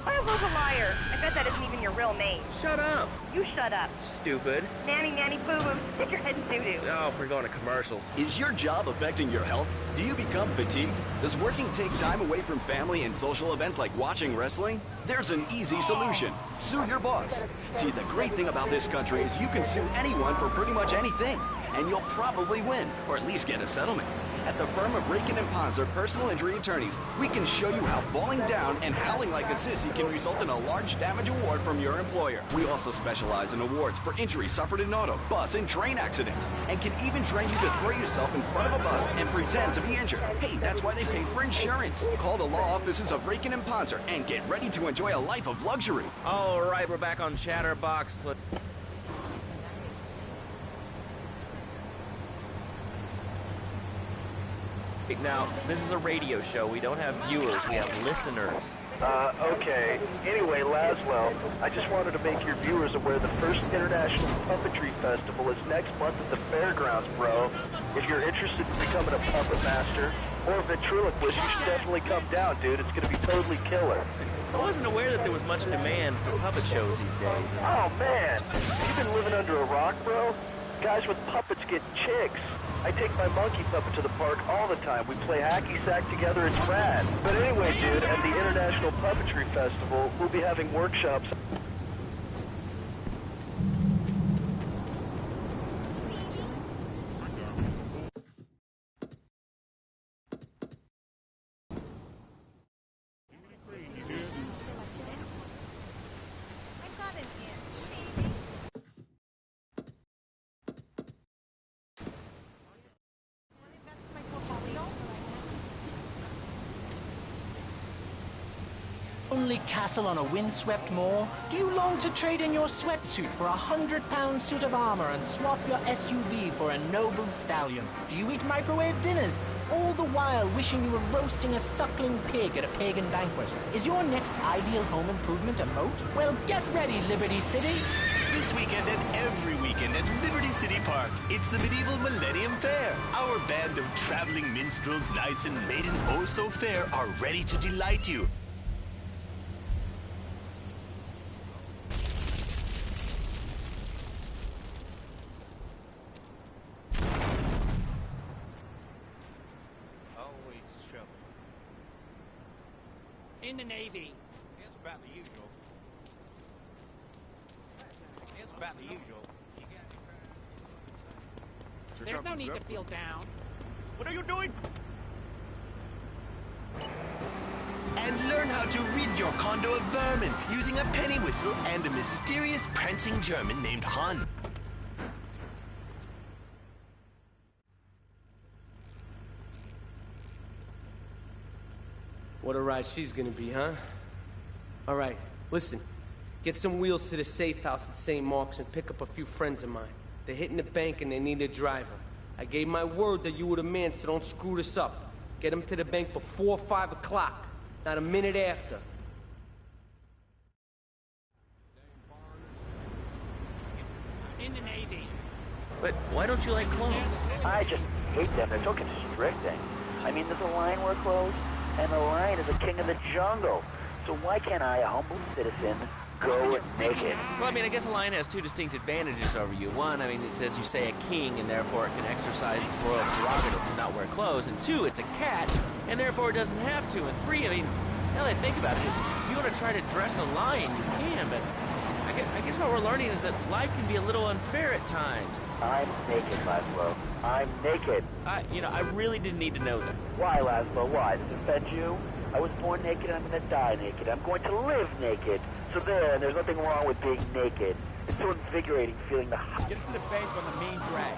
I love a liar. I bet that isn't even your real real name. Shut up. You shut up. Stupid. Nanny, nanny, boo-boo. Stick your head in doo-doo. Oh, we're going to commercials. Is your job affecting your health? Do you become fatigued? Does working take time away from family and social events like watching wrestling? There's an easy solution. Sue your boss. See, the great thing about this country is you can sue anyone for pretty much anything. And you'll probably win, or at least get a settlement. At the firm of Rakin & Ponzer Personal Injury Attorneys, we can show you how falling down and howling like a sissy can result in a large damage award from your employer. We also specialize in awards for injuries suffered in auto, bus, and train accidents, and can even train you to throw yourself in front of a bus and pretend to be injured. Hey, that's why they pay for insurance. Call the law offices of Rakin & Ponzer and get ready to enjoy a life of luxury. All right, we're back on Chatterbox. Now, this is a radio show. We don't have viewers, we have listeners. Okay. Anyway, Laszlo, I just wanted to make your viewers aware the first International Puppetry Festival is next month at the fairgrounds, bro. If you're interested in becoming a puppet master or a ventriloquist, you should definitely come down, dude. It's going to be totally killer. I wasn't aware that there was much demand for puppet shows these days. Oh, man. You've been living under a rock, bro? Guys with puppets get chicks. I take my monkey puppet to the park all the time. We play hacky sack together. It's rad. But anyway, dude, at the International Puppetry Festival, we'll be having workshops. Only castle on a windswept moor? Do you long to trade in your sweatsuit for a 100-pound suit of armor and swap your SUV for a noble stallion? Do you eat microwave dinners, all the while wishing you were roasting a suckling pig at a pagan banquet? Is your next ideal home improvement a moat? Well, get ready, Liberty City! This weekend and every weekend at Liberty City Park, it's the Medieval Millennium Fair. Our band of traveling minstrels, knights, and maidens oh so fair are ready to delight you. In the Navy. It's about the usual. It's about the usual. There's no need to feel down. What are you doing? And learn how to rid your condo of vermin using a penny whistle and a mysterious prancing German named Hun. What a ride she's gonna be, huh? All right, listen. Get some wheels to the safe house at St. Mark's and pick up a few friends of mine. They're hitting the bank and they need a driver. I gave my word that you were the man, so don't screw this up. Get them to the bank before 5 o'clock, not a minute after. In the Navy. But why don't you like clones? I just hate them. They're so constricting. I mean, there's a line we're closed, and the lion is the king of the jungle. So why can't I, a humble citizen, go naked? Well, I mean, I guess a lion has two distinct advantages over you. One, I mean, it's, as you say, a king, and therefore it can exercise its royal prerogative to not wear clothes. And two, it's a cat, and therefore it doesn't have to. And three, I mean, now that I think about it, if you want to try to dress a lion, you can, but I guess what we're learning is that life can be a little unfair at times. I'm naked, Laszlo. I'm naked. I really didn't need to know that. Why, Laszlo? Why? Does it offend you? I was born naked, I'm gonna die naked. I'm going to live naked. So there, and there's nothing wrong with being naked. It's so invigorating feeling the hot... Get us to the bank on the main drag.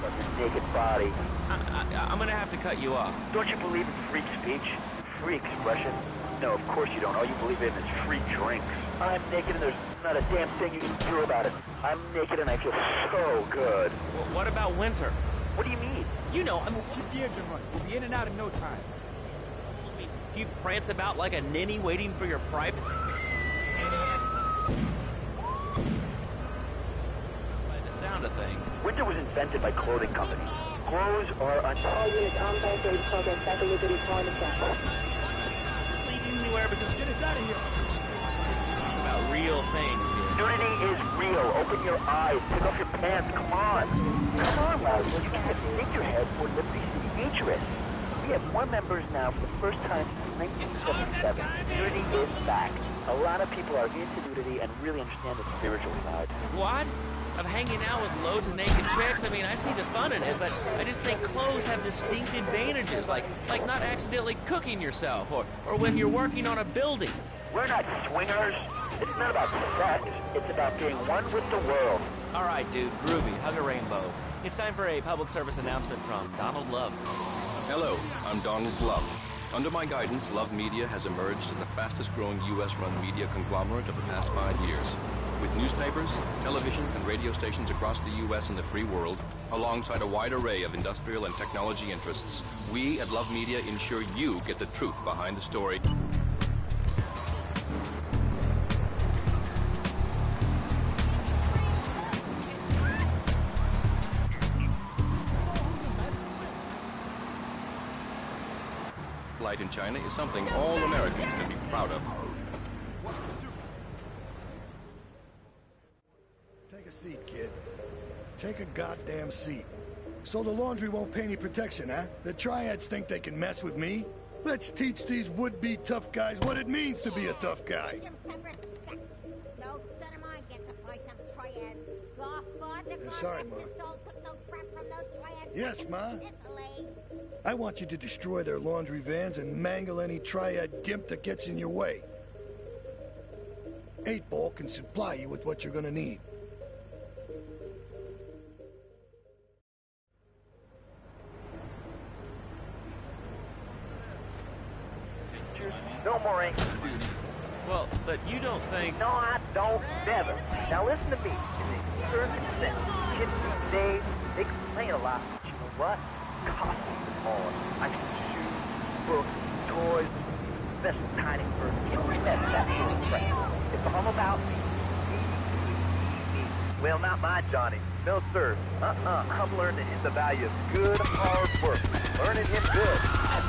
...of your naked body. I'm gonna have to cut you off. Don't you believe in free speech? Free expression? No, of course you don't. All you believe in is free drinks. I'm naked and there's not a damn thing you can do about it. I'm naked and I feel so good. Well, what about winter? What do you mean? You know, Keep the engine running. We'll be in and out in no time. You prance about like a ninny waiting for your private... By the sound of things. Winter was invented by clothing companies. Clothes are All units on by third progress at the Liberty Pharmacy. Leading anywhere because get us out of here. Talk about real Open your eyes. Take off your pants. Come on. Come on, Laszlo. You can't stick your head for Liberty City dangerous. We have more members now for the first time since 1977. Nudity is back. A lot of people are into nudity and really understand the spiritual side. What? Of hanging out with loads of naked chicks? I mean, I see the fun in it, but I just think clothes have distinct advantages, like not accidentally cooking yourself, or when you're working on a building. We're not swingers. It's not about sex. It's about being one with the world. All right, dude, groovy. Hug a rainbow. It's time for a public service announcement from Donald Love. Hello, I'm Donald Love. Under my guidance, Love Media has emerged as the fastest-growing U.S.-run media conglomerate of the past 5 years. With newspapers, television, and radio stations across the U.S. and the free world, alongside a wide array of industrial and technology interests, we at Love Media ensure you get the truth behind the story. Light in China is something all Americans can be proud of. Take a seat, kid. Take a goddamn seat. So the laundry won't pay any protection, huh? The triads think they can mess with me? Let's teach these would-be tough guys what it means to be a tough guy. No son of mine gets a place on triads. Sorry, Ma. Yes, Ma. I want you to destroy their laundry vans and mangle any triad gimp that gets in your way. 8-Ball can supply you with what you're gonna need. No more anxious duty. Well, but you don't think... No, I don't. Never. Now listen to me. In a certain sense, kids these days, they complain a lot, but you know what? Costumes and more. I can shoes, books, toys, special tiny bird kids. That's right. It's all about me. Me. Well, not my Johnny. No, sir. I'm learning him the value of good, hard work. Learning him good. I'm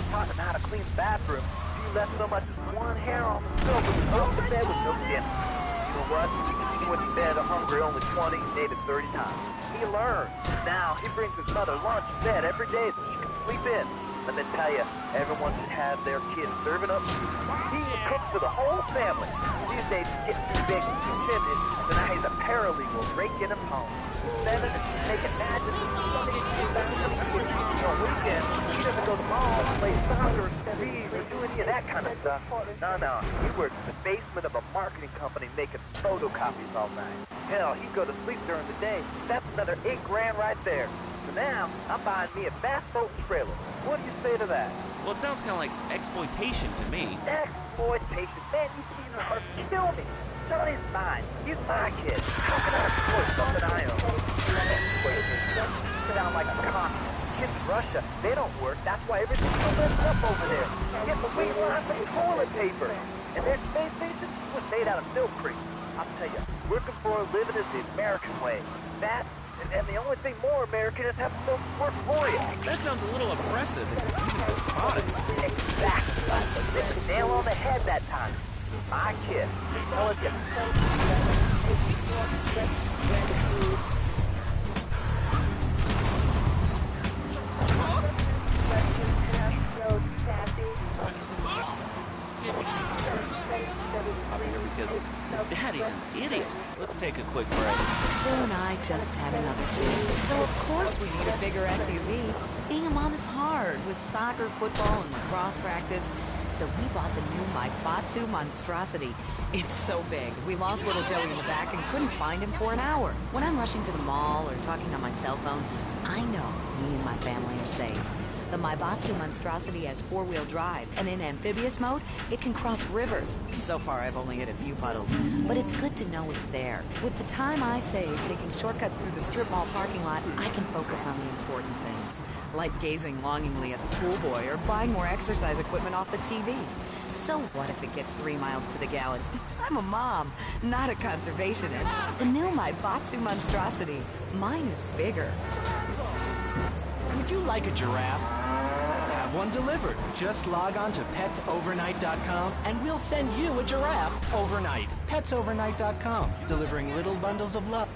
taught him how to clean the bathroom. He left so much as one hair on the silk and off the bed with no dinner. You know what? He went to bed hungry only 20 and ate it 30 times. He learned. Now, he brings his mother lunch to bed every day so she can sleep in. Let me tell you, everyone should have their kids serving up food. He cooks for the whole family. These days, he's getting too big and too timid, so now he's a paralegal raking them home. Seven, they can imagine on weekends, he doesn't go to the mall, play soccer, read, or do any of that kind of stuff. No. He works in the basement of a marketing company making photocopies all night. Hell, he'd go to sleep during the day. That's another $8 grand right there. So now, I'm buying me a bass boat and trailer. What do you say to that? Well, it sounds kind of like exploitation to me. Exploitation? Man, you can't kill me. Johnny's mine. He's my kid. How can I exploit something I own? Exploitation. Sit down like a communist. Kids in Russia, they don't work. That's why everything's so messed up over there. Get the wait line for toilet paper. And their space station was made out of milk cream. I'll tell you, working for a living is the American way. That, and the only thing more American is having folks work for you. That sounds a little oppressive and even despotic. Exactly. They hit the nail on the head that time. My kid. Tell it I'm here because his daddy's an idiot. Let's take a quick break. Bill and I just had another kid, so of course we need a bigger SUV. Being a mom is hard with soccer, football, and lacrosse practice. So we bought the new Maibatsu monstrosity. It's so big, we lost little Joey in the back and couldn't find him for an hour. When I'm rushing to the mall or talking on my cell phone, I know me and my family are safe. The Maibatsu monstrosity has 4-wheel drive, and in amphibious mode, it can cross rivers. So far, I've only hit a few puddles, but it's good to know it's there. With the time I save taking shortcuts through the strip mall parking lot, I can focus on the important things, like gazing longingly at the pool boy or buying more exercise equipment off the TV. So what if it gets 3 miles to the gallon? I'm a mom, not a conservationist. The new Maibatsu monstrosity. Mine is bigger. Would you like a giraffe? How have one delivered. Just log on to petsovernight.com and we'll send you a giraffe overnight. Petsovernight.com, delivering little bundles of love.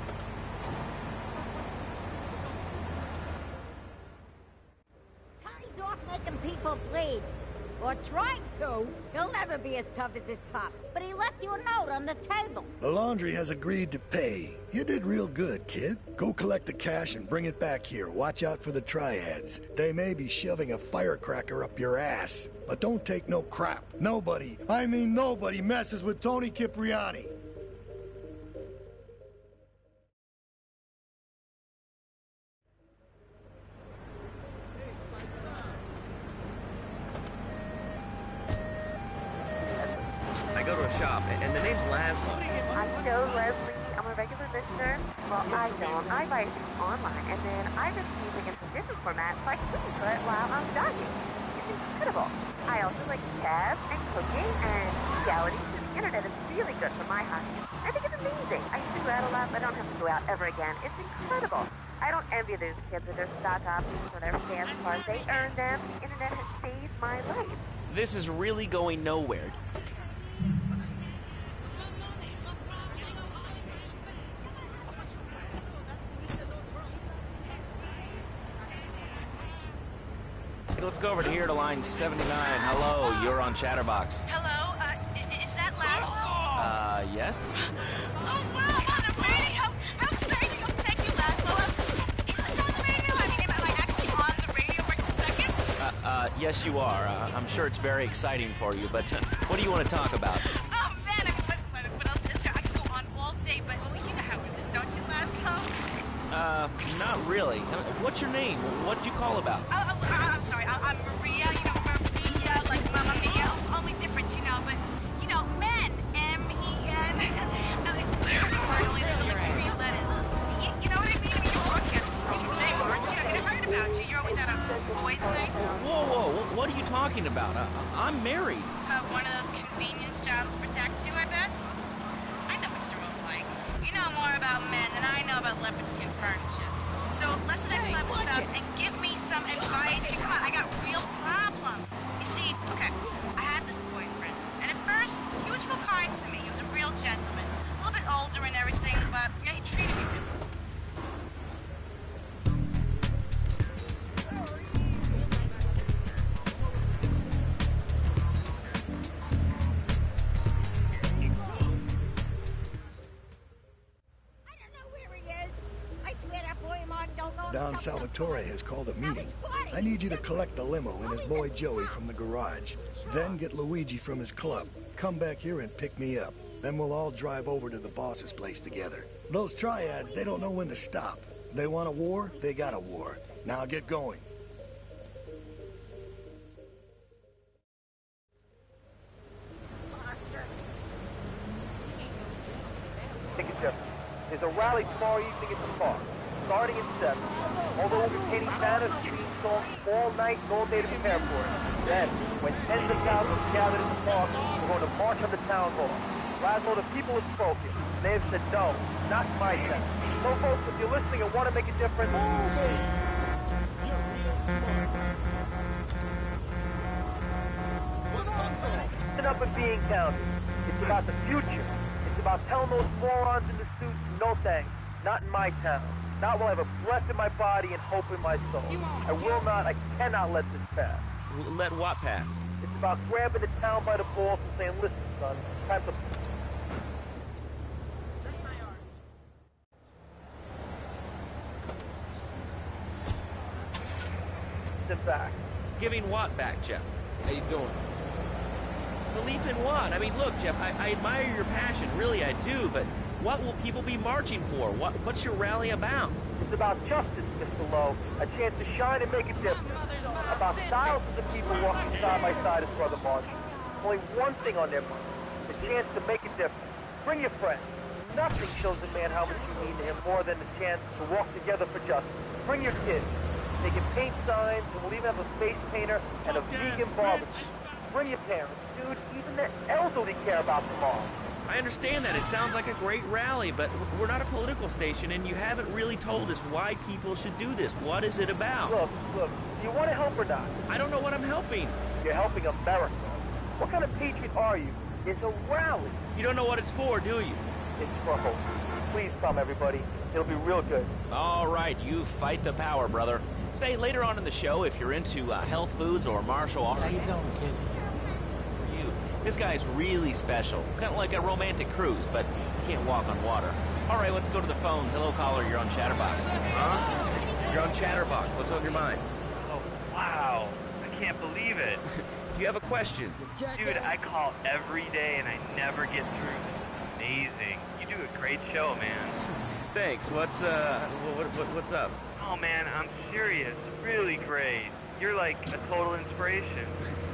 Tony's off making people bleed. Or trying to. He'll never be as tough as his pop. But he left you a note on the table. The laundry has agreed to pay. You did real good, kid. Go collect the cash and bring it back here. Watch out for the triads. They may be shoving a firecracker up your ass. But don't take no crap. Nobody, I mean nobody, messes with Tony Cipriani. I go to a shop, and the name's Laszlo. I know, Leslie. I'm a regular listener. Well, I don't. I buy things online, and then I just use it in a different format so I can listen to it while I'm jogging. It's incredible. I also like jazz and cooking, and reality through the internet is really good for my hobby. I think it's amazing. I used to go out a lot, but I don't have to go out ever again. It's incredible. I don't envy those kids with their stock options or their fast cars. They earned them. The internet has saved my life. This is really going nowhere. Hey, let's go over to here to line 79. Hello, you're on Chatterbox. Hello, is that Laszlo? Yes? Oh, wow, on the radio! How exciting! Oh, thank you, Laszlo. Is this on the radio? I mean, am I actually on the radio right this second? Yes you are. I'm sure it's very exciting for you, but what do you want to talk about? Oh, man, I mean, what else is there? I could go on all day, but well, you know how it is, don't you, Laszlo? Not really. What's your name? What did you call about? I'm sorry, I'm Maria, you know, Maria, like Mamma Mia, only different, you know, but, you know, men, M-E-N, it's only, there's only 3 letters. You know what I mean? I mean, you're broadcasting, you can say, aren't you? I mean, I heard about you. You're always out on boys' nights. Whoa, what are you talking about? I'm married. One of those convenience jobs protect you, I bet? I know what you're all like. You know more about men than I know about leopard skin furniture. So let's that clever stuff and give me some advice. Hey, come on, I got real problems. You see, okay, I had this boyfriend, and at first, he was real kind to me. He was a real gentleman. A little bit older and everything, but yeah, he treated me good. Don Salvatore has called a meeting. I need you to collect the limo and his boy Joey from the garage. Then get Luigi from his club. Come back here and pick me up. Then we'll all drive over to the boss's place together. Those triads, they don't know when to stop. They want a war, they got a war. Now get going. Take a Jeff. There's a rally tomorrow evening at the park, starting at 7. Although we'll be painting banners and singing songs all night and all day to prepare for it. Then, when tens of thousands gather in the park, we're going to march on the town hall. Laszlo, the people have spoken. They have said no, not my sense. So folks, if you're listening and want to make a difference, listen up and being counted. It's about the future. It's about telling those morons in the suits, no thanks. Not in my town. Not while I have a breath in my body and hope in my soul. I will not, I cannot let this pass. Let what pass? It's about grabbing the town by the balls and saying, listen, son, time to... Sit back. Giving what back, Jeff? How you doing? Belief in what? I mean, look, Jeff, I admire your passion. Really, I do, but what will people be marching for? What's your rally about? It's about justice, Mr. Lowe. A chance to shine and make a difference. About thousands of people walking side by side as Brother March. Only one thing on their mind. A chance to make a difference. Bring your friends. Nothing shows a man how much you mean to him more than the chance to walk together for justice. Bring your kids. They can paint signs, and we'll even have a face painter and a vegan barbecue. Bring your parents. Dude, even the elderly care about tomorrow. I understand that. It sounds like a great rally, but we're not a political station, and you haven't really told us why people should do this. What is it about? Look, do you want to help or not? I don't know what I'm helping. You're helping America. What kind of patriot are you? It's a rally. You don't know what it's for, do you? It's for hope. Please come, everybody. It'll be real good. All right, you fight the power, brother. Say, later on in the show, if you're into health foods or martial arts... How you doing, kid? You. This guy's really special. Kind of like a romantic cruise, but you can't walk on water. All right, let's go to the phones. Hello, caller, you're on Chatterbox. Huh? You're on Chatterbox. What's on your mind? Oh, wow. I can't believe it. Do you have a question? Dude, I call every day and I never get through. This is amazing. You do a great show, man. Thanks. What's up? Oh, man, I'm serious. Really great. You're like a total inspiration.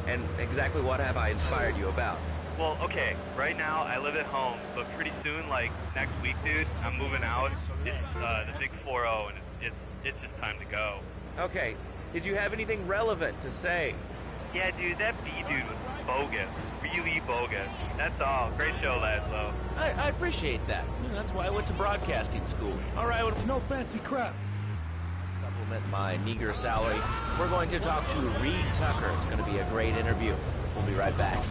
And exactly what have I inspired you about? Well, okay, right now I live at home, but pretty soon, like next week, dude, I'm moving out. It's the big 4-0, and it's just time to go. Okay, did you have anything relevant to say? Yeah, dude, that B dude was bogus. Really bogus. That's all. Great show, Laszlo. I appreciate that. That's why I went to broadcasting school. All right, no fancy crap. Supplement my meager salary. We're going to talk to Reed Tucker. It's going to be a great interview. We'll be right back.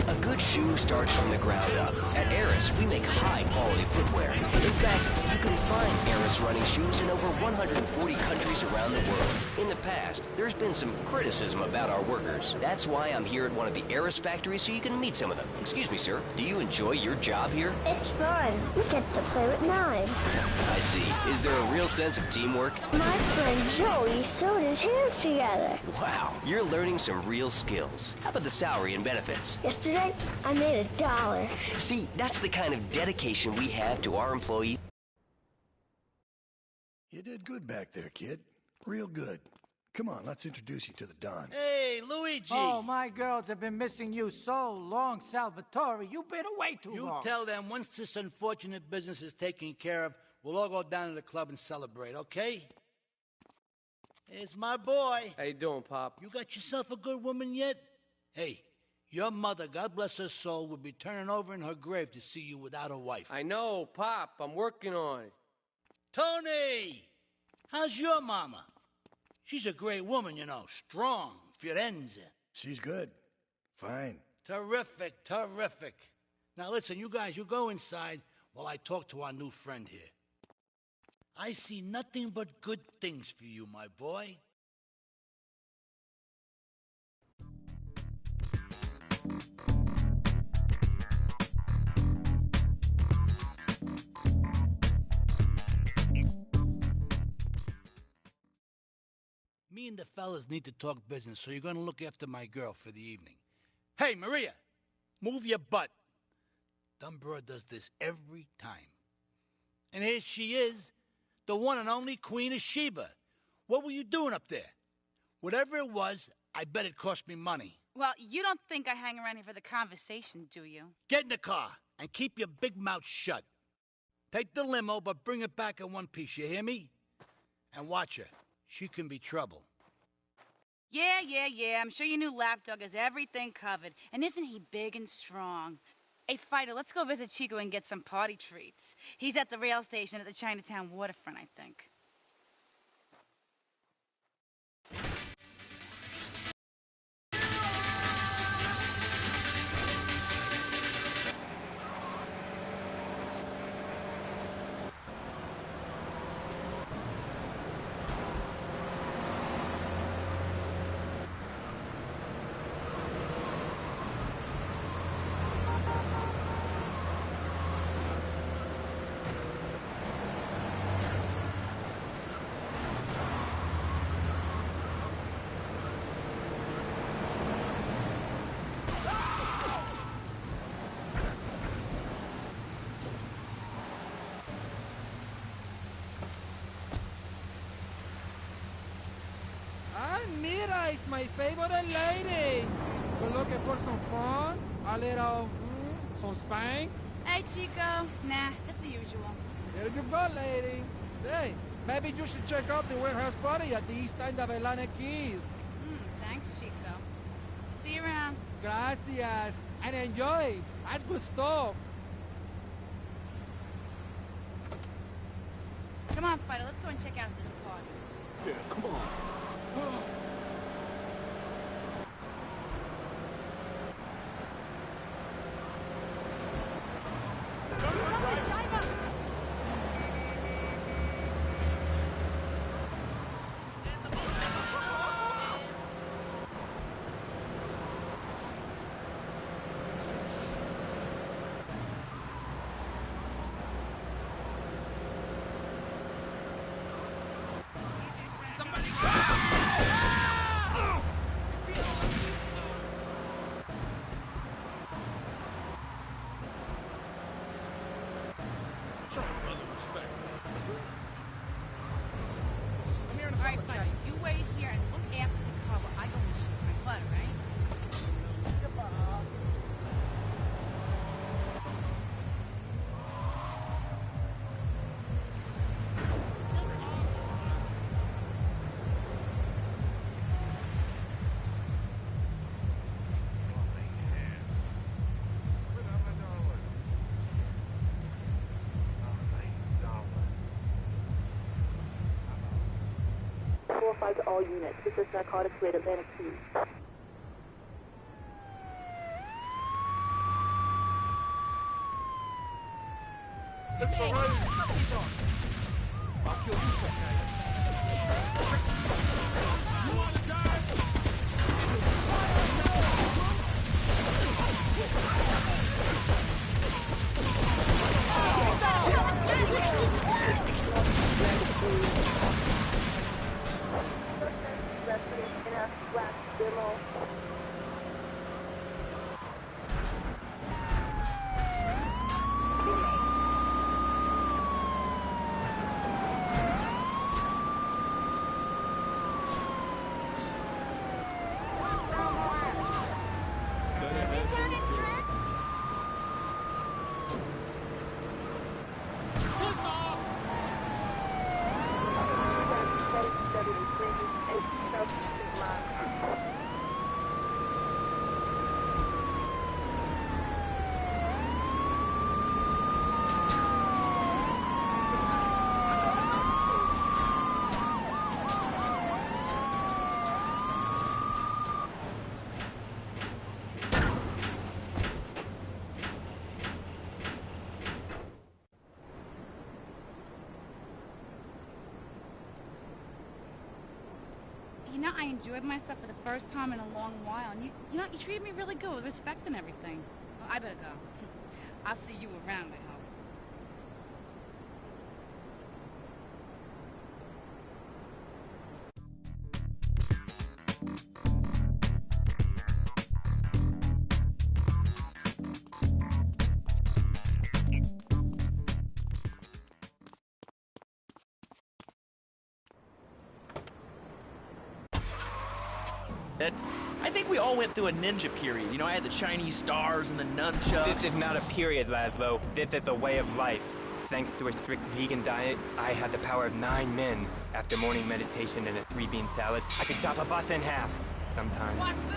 A good shoe starts from the ground up. At Eris, we make high-quality footwear. In fact, you can find Eris running shoes in over 140 countries around the world. In the past, there's been some criticism about our workers. That's why I'm here at one of the Eris factories so you can meet some of them. Excuse me, sir. Do you enjoy your job here? It's fun. We get to play with knives. I see. Is there a real sense of teamwork? My friend Joey sewed his hands together. Wow, you're learning some real skills. How about the salary and benefits? Yesterday, I made $1. See, that's the kind of dedication we have to our employees. You did good back there, kid. Real good. Come on, let's introduce you to the Don. Hey, Luigi! Oh, my girls have been missing you so long, Salvatore. You've been away too long. You tell them once this unfortunate business is taken care of, we'll all go down to the club and celebrate, okay? It's my boy. How you doing, Pop? You got yourself a good woman yet? Hey, your mother, God bless her soul, would be turning over in her grave to see you without a wife. I know, Pop. I'm working on it. Tony! How's your mama? She's a great woman, you know. Strong. Firenze. She's good. Fine. Terrific, terrific. Now listen, you guys, you go inside while I talk to our new friend here. I see nothing but good things for you, my boy. Me and the fellas need to talk business, so you're going to look after my girl for the evening. Hey, Maria, move your butt. Dumbroad does this every time. And here she is, the one and only Queen of Sheba. What were you doing up there? Whatever it was, I bet it cost me money. Well, you don't think I hang around here for the conversation, do you? Get in the car and keep your big mouth shut. Take the limo, but bring it back in one piece, you hear me? And watch her. She can be trouble. Yeah. I'm sure your new lapdog has everything covered. And isn't he big and strong? Hey, Fido, let's go visit Chico and get some party treats. He's at the rail station at the Chinatown waterfront, I think. Mira, it's my favorite lady. We're looking for some fun, a little, some spank. Hey, Chico. Nah, just the usual. Here you go, lady. Hey, maybe you should check out the warehouse party at the east end of Atlantic Keys. Thanks, Chico. See you around. Gracias. And enjoy. That's good stuff. on, Fido, let's go and check out this party. Yeah, come on. Alright, Fido, you wait here and look after the car while I go and shoot my butt, right? Goodbye. To all units. This is narcotics raid Atlantic City. It's all right. I'll kill you, you want to die? You know, I enjoyed myself for the first time in a long while, and you know, you treated me really good with respect and everything. Well, I better go. I'll see you around, I hope. I think we all went through a ninja period. You know, I had the Chinese stars and the nunchucks. This is not a period, Laszlo. This is a way of life. Thanks to a strict vegan diet, I had the power of 9 men. After morning meditation and a 3-bean salad, I could chop a bus in half. Sometimes. Watch the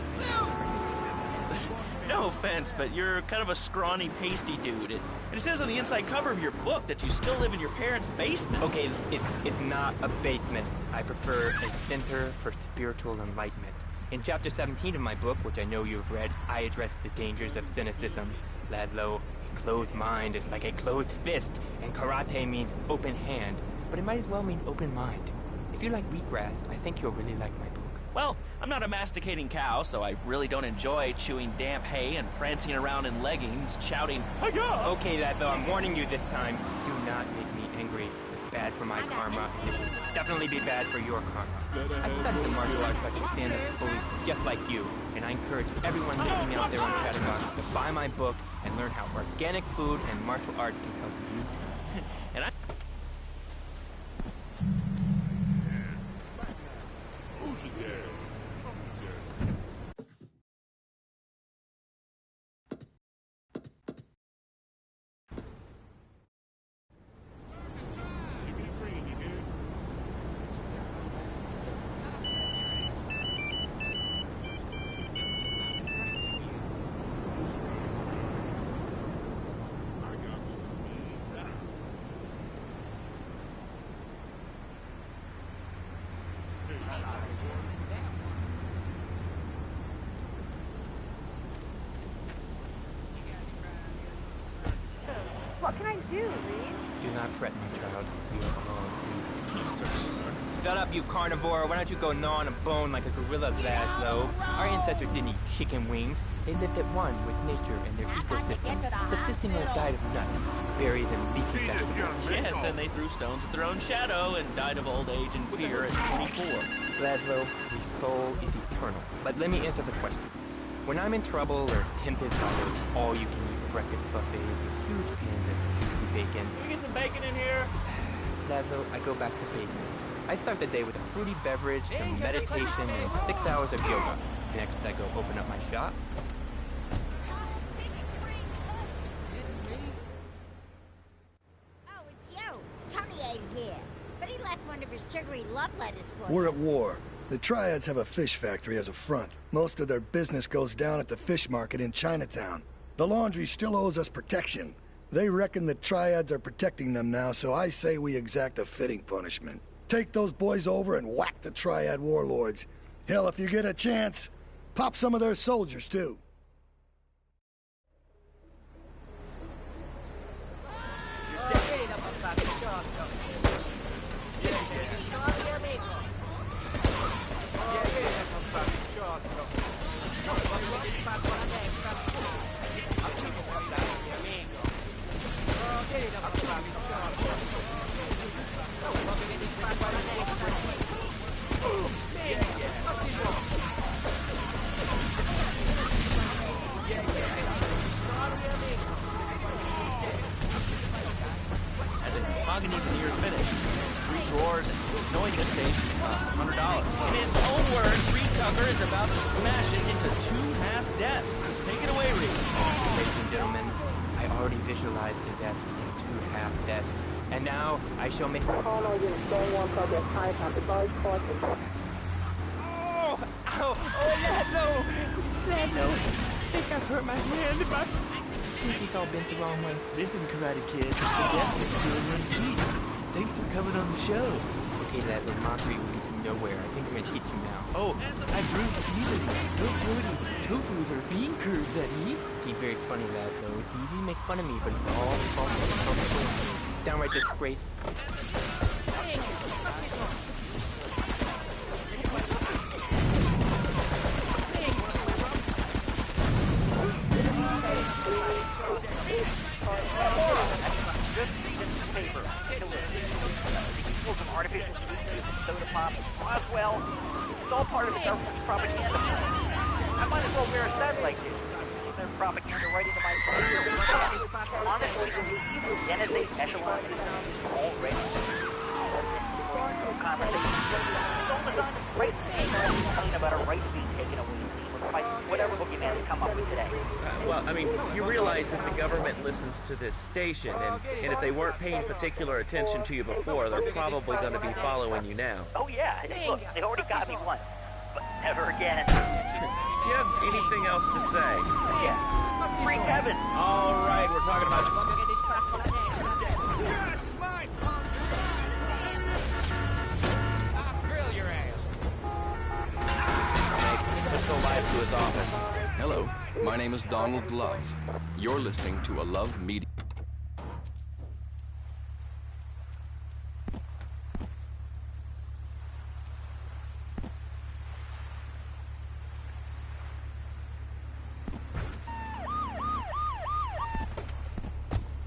No offense, but you're kind of a scrawny, pasty dude. And it says on the inside cover of your book that you still live in your parents' basement. Okay, it's not a basement. I prefer a center for spiritual enlightenment. In chapter 17 of my book, which I know you've read, I address the dangers of cynicism. Laszlo, a closed mind is like a closed fist, and karate means open hand, but it might as well mean open mind. If you like wheatgrass, I think you'll really like my book. Well, I'm not a masticating cow, so I really don't enjoy chewing damp hay and prancing around in leggings, shouting, "Hi-ya!" Okay, Laszlo, I'm warning you this time. Do not make me angry. It's bad for my karma, and it will definitely be bad for your karma. I studied the martial arts so I can stand up to bullies just like you, and I encourage everyone listening out there on Chatterbox to buy my book and learn how organic food and martial arts can help you. And I... do, Reed? Do not fret, my child. We are all Shut up, you carnivore. Why don't you go gnaw on a bone like a gorilla, Laszlo? Our ancestors didn't eat chicken wings. They lived at one with nature and their ecosystem, subsisting on a diet of nuts, berries, and leafy vegetables. Yes, and they threw stones at their own shadow and died of old age and fear at 24. Laszlo, his soul is eternal. But let me answer the question. When I'm in trouble or tempted by those all-you-can-eat breakfast buffets with huge pans of juicy bacon... Can we get some bacon in here? Laszlo, I go back to basics. I start the day with a fruity beverage, some meditation, and 6 hours of yoga. Next, I go open up my shop. Oh, it's you. Tony ain't here. But he left one of his sugary love letters for We're you. at war. The Triads have a fish factory as a front. Most of their business goes down at the fish market in Chinatown. The laundry still owes us protection. They reckon the Triads are protecting them now, so I say we exact a fitting punishment. Take those boys over and whack the Triad warlords. Hell, if you get a chance, pop some of their soldiers, too. As a mahogany veneer finish, 3 drawers and anointing a station cost $100. In his own words, Reed Tucker is about to smash it into 2 half desks. Take it away, Reed. Ladies and gentlemen, I already visualized the desk in 2 half desks. And now, I shall make... Call unit 1 progress high top. Advise caution. Oh! Ow! Oh, Laszlo! Laszlo! I think I hurt my hand. I think it's all bent the wrong way. Listen, Karate Kid, the definitely doing one cheat. Thanks for coming on the show. Okay, Laszlo, mockery will get you nowhere. I think I'm gonna hit you now. Oh, I brewed smoothie. Don't throw any tofus or bean curds at me. He's very funny, Laszlo. It's easy to make fun of me, but it's all false. Downright disgrace. Just read in the paper. Some artificial sweeteners, soda pop, Roswell. It's all part of the government's propaganda. I might as well wear a satellite dish. Their propaganda right into my face. Honestly, the NSA echelon is already conversation. It's almost on the right thing about a right to be taken away. Whatever boogeyman come up with today. Well, I mean, you realize that the government listens to this station, and if they weren't paying particular attention to you before, they're probably going to be following you now. Oh yeah, look, they already got me once, but never again. Do you have anything else to say? Yeah. Free Kevin. All right, we're talking about... Let's go live to his office. Hello, my name is Donald Love. You're listening to a Love Media.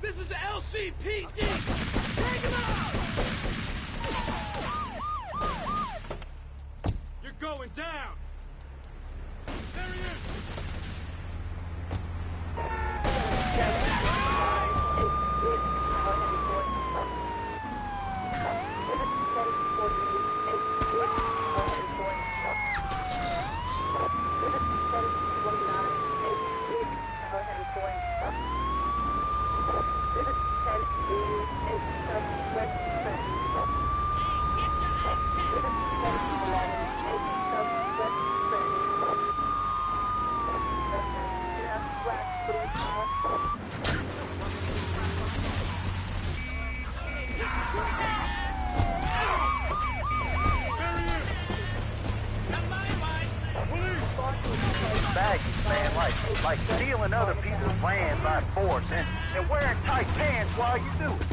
This is LCPD! Take him out! You're going down! There he is! like stealing other people's land by force and wearing tight pants while you do it.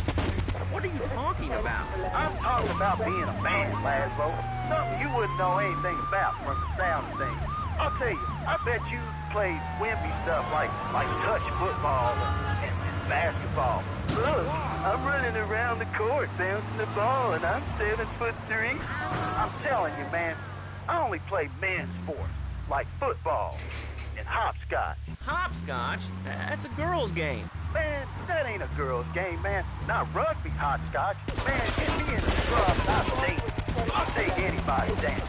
What are you talking about? I'm talking about being a man, Laszlo. Something you wouldn't know anything about from the sound of things. I'll tell you, I bet you played wimpy stuff like touch football and basketball. Look, I'm running around the court bouncing the ball and I'm 7'3". I'm telling you, man, I only play men's sports, like football and hopscotch. Hopscotch? That's a girl's game. Man, that ain't a girl's game, man. Not rugby hopscotch. Man, get me in the scrub, I'll take anybody's dance.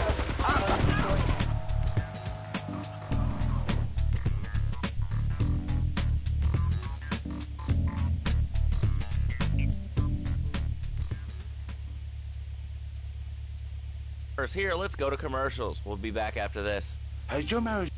Here, let's go to commercials. We'll be back after this. Has your marriage...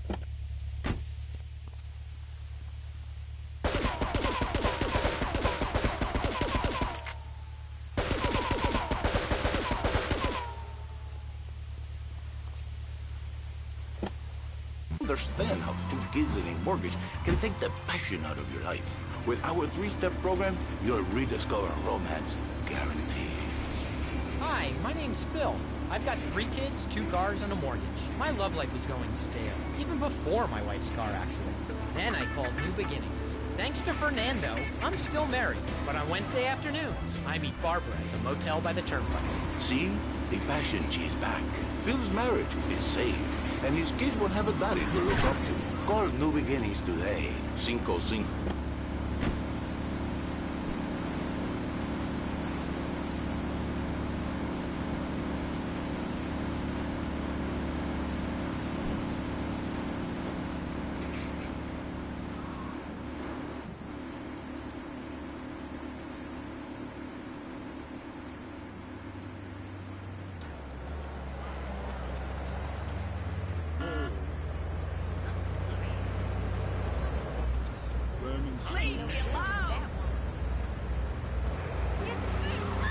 Understand how 2 kids and a mortgage can take the passion out of your life. With our 3-step program, you'll rediscover romance, guaranteed. Hi, my name's Phil. I've got 3 kids, 2 cars, and a mortgage. My love life was going stale, even before my wife's car accident. Then I called New Beginnings. Thanks to Fernando, I'm still married. But on Wednesday afternoons, I meet Barbara at the motel by the turnpike. See? The passion is back. Phil's marriage is saved, and his kids will have a daddy to look up to. Call New Beginnings today. 55.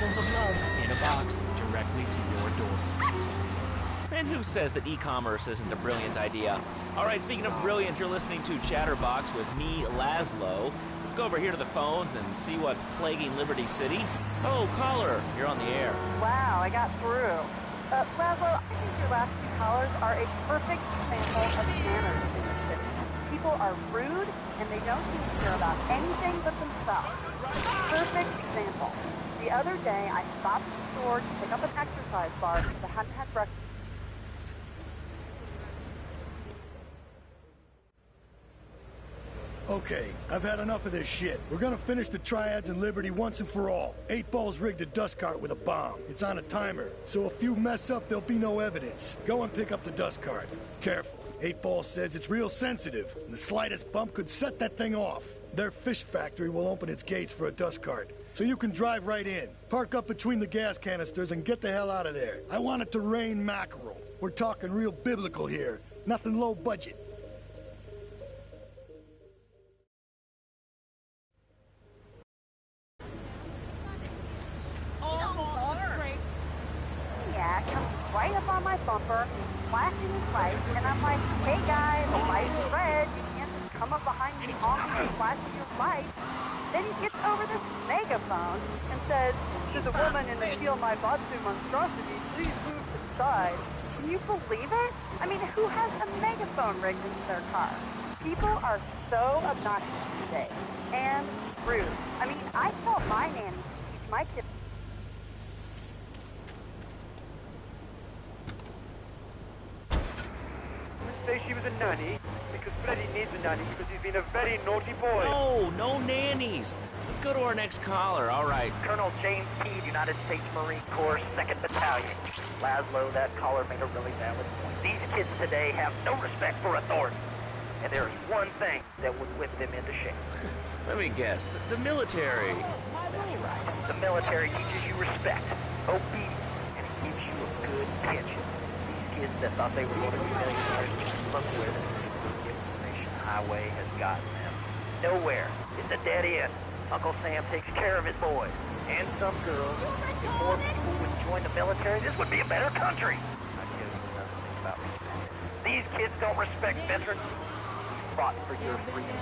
Of love in a box directly to your door. And who says that e-commerce isn't a brilliant idea? All right, speaking of brilliant, you're listening to Chatterbox with me, Laszlo. Let's go over here to the phones and see what's plaguing Liberty City. Oh, caller, you're on the air. Wow, I got through. Laszlo, I think your last 2 callers are a perfect example of manners in the city. People are rude, and they don't seem to care about anything but themselves. Perfect example. The other day, I stopped at the store to pick up an exercise bar because I hadn't had breakfast. Okay, I've had enough of this shit. We're gonna finish the triads in Liberty once and for all. 8 Ball's rigged a dust cart with a bomb. It's on a timer, so if you mess up, there'll be no evidence. Go and pick up the dust cart. Careful. 8 Ball says it's real sensitive, and the slightest bump could set that thing off. Their fish factory will open its gates for a dust cart, so you can drive right in. Park up between the gas canisters and get the hell out of there. I want it to rain mackerel. We're talking real biblical here, nothing low budget. Yeah, comes right up on my bumper, flashing his lights, and I'm like, hey guys, the light is red. You can't just come up behind me honking and flashing your lights. Then he gets over this megaphone and says, to the woman in the Feel My Batsu monstrosity, please move to the side. Can you believe it? I mean, who has a megaphone rigged into their car? People are so obnoxious today. And rude. I mean, I tell my nanny to teach my kids. Say she was a nanny, because Freddy needs a nanny because he's been a very naughty boy. No, no nannies. Let's go to our next caller, all right. Colonel James P., United States Marine Corps, 2nd Battalion. Laszlo, that caller made a really valid point. These kids today have no respect for authority. And there's one thing that would whip them into shape. Let me guess, the military. That's right. The military teaches you respect, obedience, and it gives you a good pension. Kids that thought they were going to be millionaires, look where the information highway has gotten them. Nowhere. It's a dead end. Uncle Sam takes care of his boys and some girls. If more people would join the military, this would be a better country. I tell you another thing about respect. These kids don't respect veterans. fought for your freedom.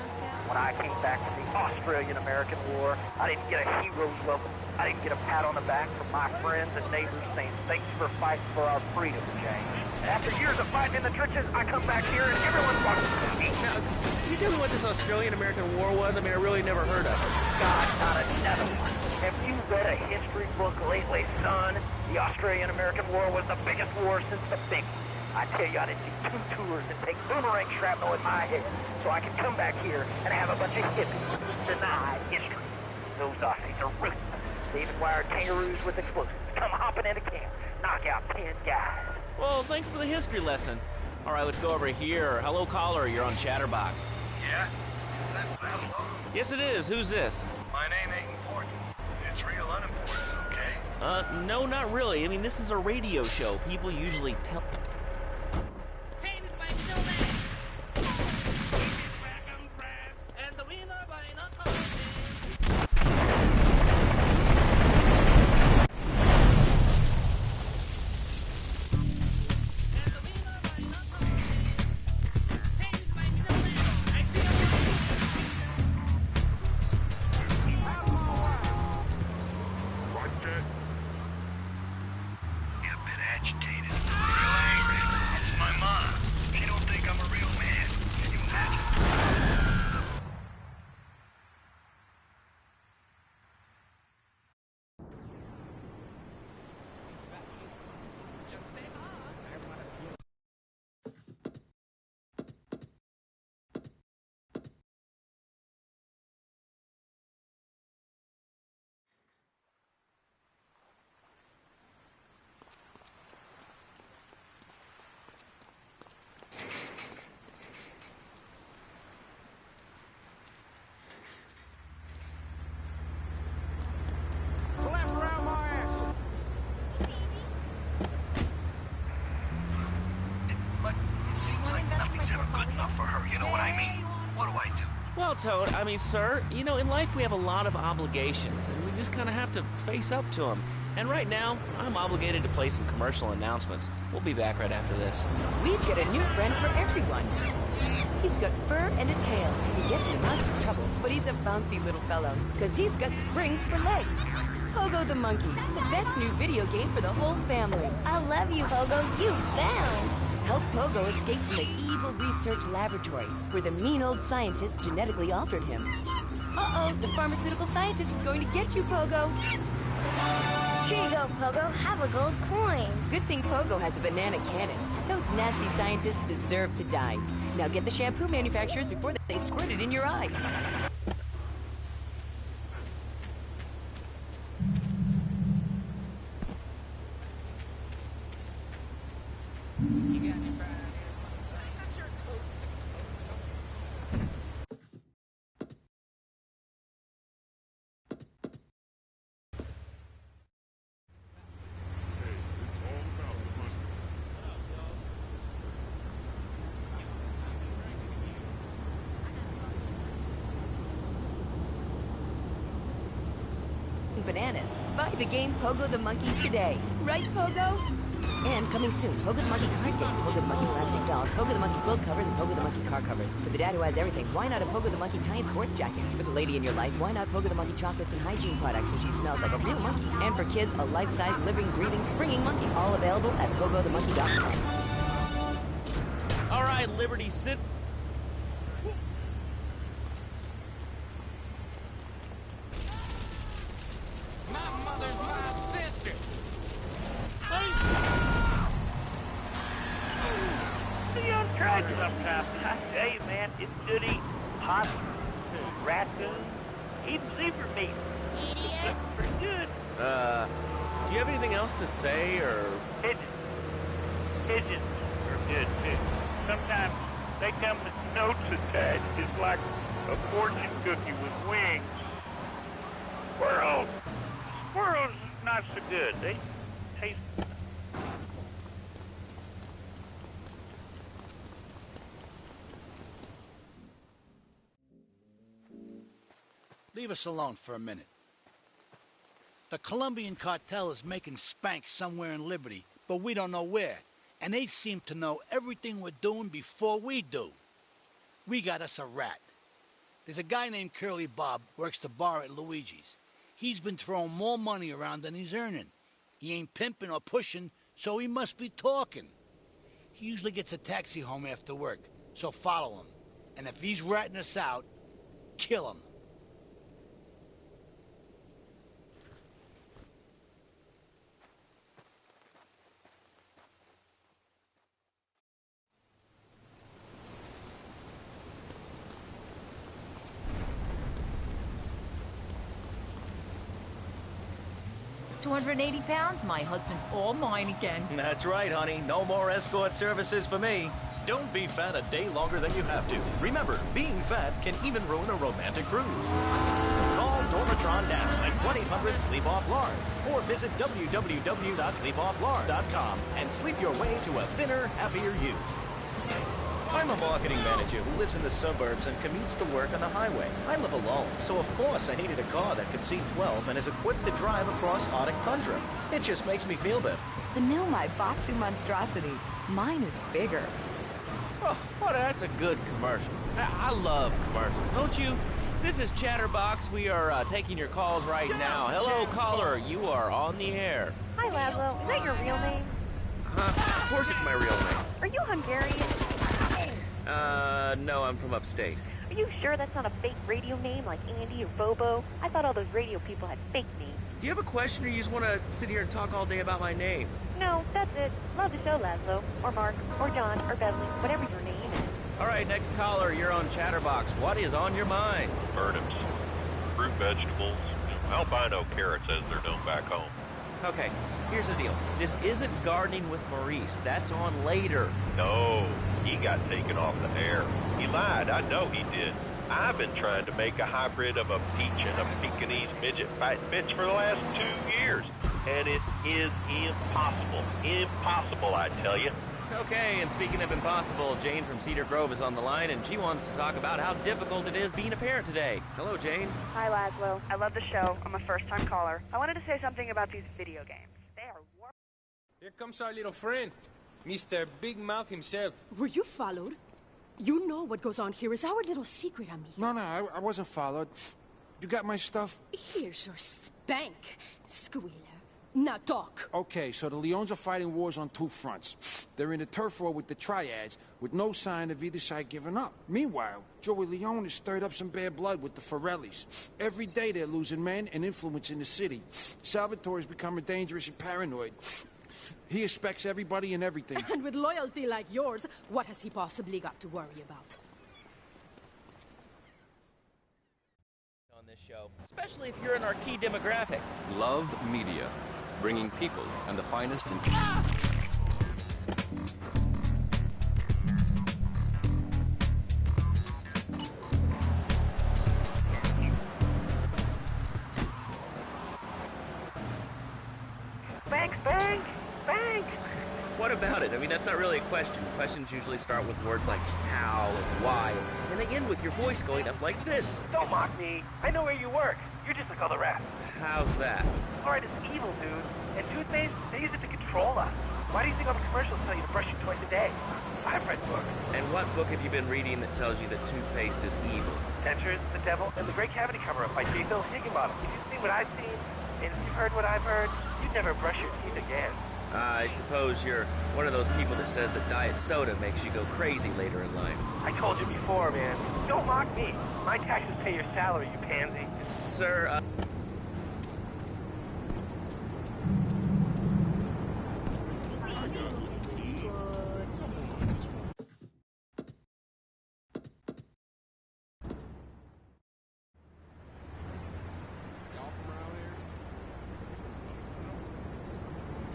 When I came back from the Australian-American War, I didn't get a hero's welcome. I didn't get a pat on the back from my friends and neighbors saying, thanks for fighting for our freedom, James. And after years of fighting in the trenches, I come back here and everyone's watching me. Now, can you tell me what this Australian-American War was? I mean, I really never heard of it. God, not another one. Have you read a history book lately, son? The Australian-American War was the biggest war since the Big One. I tell you, I didn't do 2 tours and take boomerang shrapnel in my head so I could come back here and have a bunch of hippies deny history. Those Aussies are ruthless. They even wired kangaroos with explosives. Come hopping into camp, knock out 10 guys. Well, thanks for the history lesson. All right, let's go over here. Hello, caller. You're on Chatterbox. Yeah? Is that Laszlo? Yes, it is. Who's this? My name ain't important. It's real unimportant, okay? No, not really. I mean, this is a radio show. People usually tell... Well, Toad, I mean, sir, you know, in life we have a lot of obligations, and we just kind of have to face up to them. And right now, I'm obligated to play some commercial announcements. We'll be back right after this. We've got a new friend for everyone. He's got fur and a tail. He gets in lots of trouble, but he's a bouncy little fellow, because he's got springs for legs. Pogo the Monkey, the best new video game for the whole family. I love you, Pogo. You bounce. Help Pogo escape from the evil research laboratory, where the mean old scientist genetically altered him. Uh-oh, the pharmaceutical scientist is going to get you, Pogo. Here you go, Pogo. Have a gold coin. Good thing Pogo has a banana cannon. Those nasty scientists deserve to die. Now get the shampoo manufacturers before they squirt it in your eye. Bananas. Buy the game Pogo the Monkey today. Right, Pogo? And coming soon, Pogo the Monkey card game, Pogo the Monkey plastic dolls, Pogo the Monkey quilt covers, and Pogo the Monkey car covers. For the dad who has everything, why not a Pogo the Monkey tie-in sports jacket? For the lady in your life, why not Pogo the Monkey chocolates and hygiene products so she smells like a real monkey? And for kids, a life-size, living, breathing, springing monkey. All available at PogoTheMonkey.com. All right, Liberty, sit... Sometimes, I tell you, man, it's good eating possum, raccoon, even zebra meat. Idiot. Pretty good. Do you have anything else to say, or...? Pigeons are good, too. Sometimes they come with notes attached, just like a fortune cookie with wings. Squirrels not so good. They taste... Leave us alone for a minute. The Colombian cartel is making spank somewhere in Liberty, but we don't know where. And they seem to know everything we're doing before we do. We got us a rat. There's a guy named Curly Bob, works the bar at Luigi's. He's been throwing more money around than he's earning. He ain't pimping or pushing, so he must be talking. He usually gets a taxi home after work, so follow him. And if he's ratting us out, kill him. It's 280 pounds. My husband's all mine again. That's right, honey. No more escort services for me. Don't be fat a day longer than you have to. Remember, being fat can even ruin a romantic cruise. Call Dormatron now at 1-800-SLEEP-OFF-LARD or visit www.sleepofflard.com and sleep your way to a thinner, happier you. I'm a marketing manager who lives in the suburbs and commutes to work on the highway. I live alone, so of course I needed a car that could seat 12 and is equipped to drive across Arctic tundra. It just makes me feel better. The new Maibatsu monstrosity. Mine is bigger. Oh, that's a good commercial. I love commercials, don't you? This is Chatterbox. We are taking your calls right now. Hello, caller. You are on the air. Hi, Laszlo. Is that your real name? Of course it's my real name. Are you Hungarian? No, I'm from upstate. Are you sure that's not a fake radio name like Andy or Bobo? I thought all those radio people had fake names. Do you have a question, or you just want to sit here and talk all day about my name? No, that's it. Love the show, Laszlo. Or Mark, or John, or Beverly, whatever your name is. All right, next caller, you're on Chatterbox. What is on your mind? Turnips, fruit vegetables, albino carrots as they're known back home. Okay, here's the deal. This isn't Gardening with Maurice. That's on later. No, he got taken off the air. He lied. I know he did. I've been trying to make a hybrid of a peach and a Pekingese midget fighting bitch for the last 2 years. And it is impossible. Impossible, I tell you. Okay, and speaking of impossible, Jane from Cedar Grove is on the line, and she wants to talk about how difficult it is being a parent today. Hello, Jane. Hi, Laszlo. I love the show. I'm a first-time caller. I wanted to say something about these video games. They are Here comes our little friend, Mr. Big Mouth himself. Were you followed? You know what goes on here is our little secret, amigo. No, I wasn't followed. You got my stuff? Here's your spank, squealer. Now talk. Okay, so the Leons are fighting wars on two fronts. They're in a turf war with the Triads, with no sign of either side giving up. Meanwhile, Joey Leon has stirred up some bad blood with the Forellis. Every day they're losing men and influence in the city. Salvatore's becoming dangerous and paranoid. He expects everybody and everything. And with loyalty like yours, what has he possibly got to worry about? On this show, especially if you're in our key demographic. Love Media, bringing people and the finest in... Bank, bank, bank! What about it? I mean, that's not really a question. Questions usually start with words like how and why, and they end with your voice going up like this. Don't mock me. I know where you work. You're just like all the rest. How's that? Fluoride is evil, dude. And toothpaste, they use it to control us. Why do you think all the commercials tell you to brush your twice a day? I've read books. And what book have you been reading that tells you that toothpaste is evil? Dentures, the Devil, and the Great Cavity Cover-Up by J. Phil Higginbottom. If you've seen what I've seen, and if you've heard what I've heard, you'd never brush your teeth again. I suppose you're one of those people that says that diet soda makes you go crazy later in life. I told you before, man. Don't mock me. My taxes pay your salary, you pansy. Sir,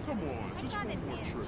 Come on, just one more trip.